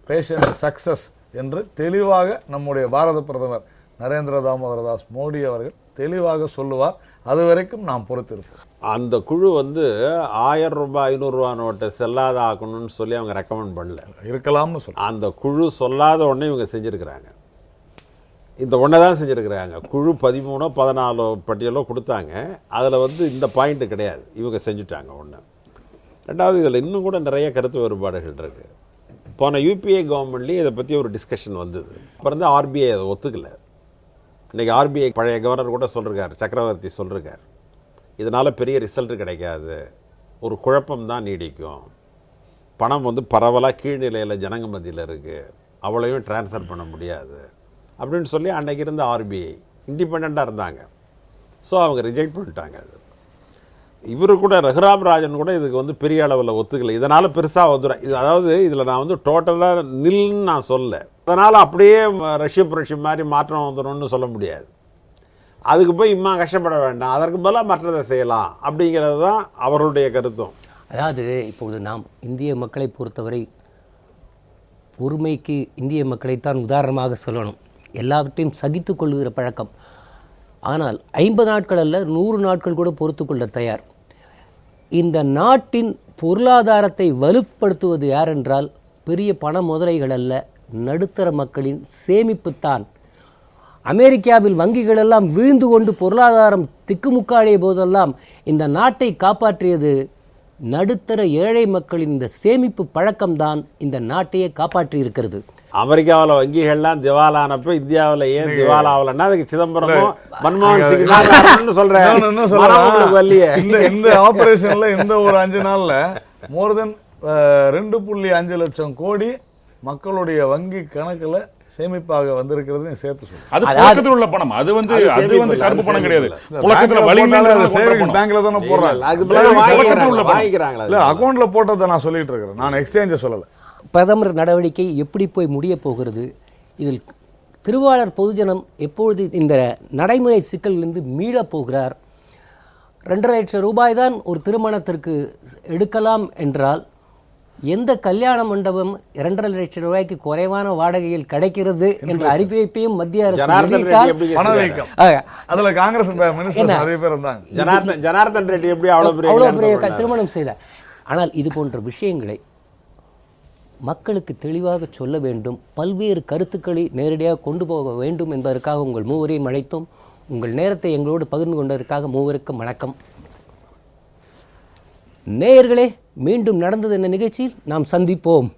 பேஷண்ட் சக்சஸ் என்று தெளிவாக நம்முடைய பாரத பிரதமர் நரேந்திர தாமோதர தாஸ் மோடி அவர்கள் தெளிவாக சொல்லுவார். அது வரைக்கும் நாம் பொறுத்திருப்போம். அந்த குழு வந்து 1000 ரூபாய் 500 ரூபா நோட்டை செல்லாத ஆக்கணும்னு சொல்லி அவங்க ரெக்கமெண்ட் பண்ணல, இருக்கலாம்னு சொல்லி அந்த குழு சொல்லாத ஒன்றே இவங்க செஞ்சுருக்கிறாங்க. இந்த ஒன்றை தான் செஞ்சுருக்கிறாங்க. குழு 13 14 பட்டியலோ கொடுத்தாங்க, அதில் வந்து இந்த பாயிண்ட்டு கிடையாது, இவங்க செஞ்சுட்டாங்க ஒன்று. ரெண்டாவது, இதில் இன்னும் கூட நிறைய கருத்து வேறுபாடுகள் இருக்குது. போன யூபிஏ கவர்மெண்ட்லேயே இதை பற்றி ஒரு டிஸ்கஷன் வந்தது. அப்புறம் வந்து ஆர்பிஐ அதை ஒத்துக்கலை. இன்றைக்கி ஆர்பிஐ பழைய கவர்னர் கூட சொல்லிருக்கார், சக்கரவர்த்தி சொல்லிருக்கார், இதனால் பெரிய ரிசல்ட் கிடைக்காது, ஒரு குழப்பம்தான் நீடிக்கும், பணம் வந்து பரவலாக கீழ்நிலையில் ஜனங்க மத்தியில் இருக்குது, அவ்வளோயும் ட்ரான்ஸ்ஃபர் பண்ண முடியாது அப்படின்னு சொல்லி அன்றைக்கி இருந்த ஆர்பிஐ இண்டிபெண்ட்டாக இருந்தாங்க. ஸோ அவங்க ரிஜெக்ட் பண்ணிட்டாங்க. அது இவர் கூட ரகுராம் ராஜன் கூட இதுக்கு வந்து பெரிய அளவில் ஒத்துக்கலை. இதனால் பெருசாக வந்துடும் இது. அதாவது இதில் நான் வந்து டோட்டலாக நில்னு நான் சொல்ல, அதனால் அப்படியே ரஷ்ய புரட்சி மாதிரி மாற்றம் வந்துடும்னு சொல்ல முடியாது. அதுக்கு போய் இம்மா கஷ்டப்பட வேண்டாம், அதற்கு பதிலாக மற்றதை செய்யலாம் அப்படிங்கிறது தான் அவர்களுடைய கருத்தும். அதாவது இப்பொழுது நாம் இந்திய மக்களை பொறுத்தவரை பொறுமைக்கு இந்திய மக்களைத்தான் உதாரணமாக சொல்லணும். எல்லாவற்றையும் சகித்து கொள்ளுகிற பழக்கம். ஆனால் 50 நாட்கள் அல்ல, 100 நாட்கள் கூட பொறுத்து கொள்ள தயார். இந்த நாட்டின் பொருளாதாரத்தை வலுப்படுத்துவது யார் என்றால் பெரிய பண முதலைகள் அல்ல, நடுத்தர மக்களின் சேமிப்புத்தான். அமெரிக்காவில் வங்கிகள் எல்லாம் வீழ்ந்து கொண்டு பொருளாதாரம் திக்குமுக்காடிய போதெல்லாம் இந்த நாட்டை காப்பாற்றியது நடுத்தர ஏழை மக்களின் இந்த சேமிப்பு பழக்கம்தான் இந்த நாட்டையே காப்பாற்றி இருக்கிறது. அமெரிக்காவில் வங்கிகள்லாம் திவாலானப்ப இந்தியாவில் ஏன் திவாலாவலன்னா அதுக்கு சிதம்பரமும் மன்மோகன் சிங் சொல்றேன். இந்த ஆபரேஷன்ல இந்த ஒரு 5 நாள்ல மோர் தென் 2.5 லட்சம் கோடி மக்களுடைய வங்கி கணக்குல சேமிப்பாக வந்திருக்கிறது சேர்த்து சொல்லுங்க. அது புழக்கத்தில் உள்ள பணம், அது வந்து கருப்பு பணம் கிடையாது. புழக்கத்துல சேவிங்ஸ் பேங்க்ல தானே போடுறாங்க, அக்கௌண்ட்ல போட்டதை நான் சொல்லிட்டு இருக்கிறேன், நான் எக்ஸ்சேஞ்ச சொல்லல. பிரதமர் நடவடிக்கை எப்படி போய் முடிய போகிறது? இதில் திருவாளர் பொதுஜனம் எப்பொழுது இந்த நடைமுறை சிக்கலிலிருந்து மீளப் போகிறார்? 2.5 லட்சம் ரூபாய் தான் ஒரு திருமணத்திற்கு எடுக்கலாம் என்றால் எந்த கல்யாண மண்டபம் 2.5 லட்சம் ரூபாய்க்கு குறைவான வாடகையில் கிடைக்கிறது என்ற அறிவிப்பையும் மத்திய அரசு அதுல காங்கிரஸ் நிறைய பேர் இருந்தாங்க. ஜனார்தன் ரெட்டி எப்படி அவ்வளவு பெரிய திருமணம் செய்தார். ஆனால் இது போன்ற விஷயங்களை மக்களுக்கு தெளிவாக சொல்ல வேண்டும், பல்வேறு கருத்துக்களை நேரடியாக கொண்டு போக வேண்டும் என்பதற்காக உங்கள் மூவரையும் அழைத்தோம். உங்கள் நேரத்தை எங்களோடு பகிர்ந்து கொண்டதற்காக மூவருக்கும் வணக்கம். நேயர்களே, மீண்டும் நடந்தது என்ன நிகழ்ச்சியில் நாம் சந்திப்போம்.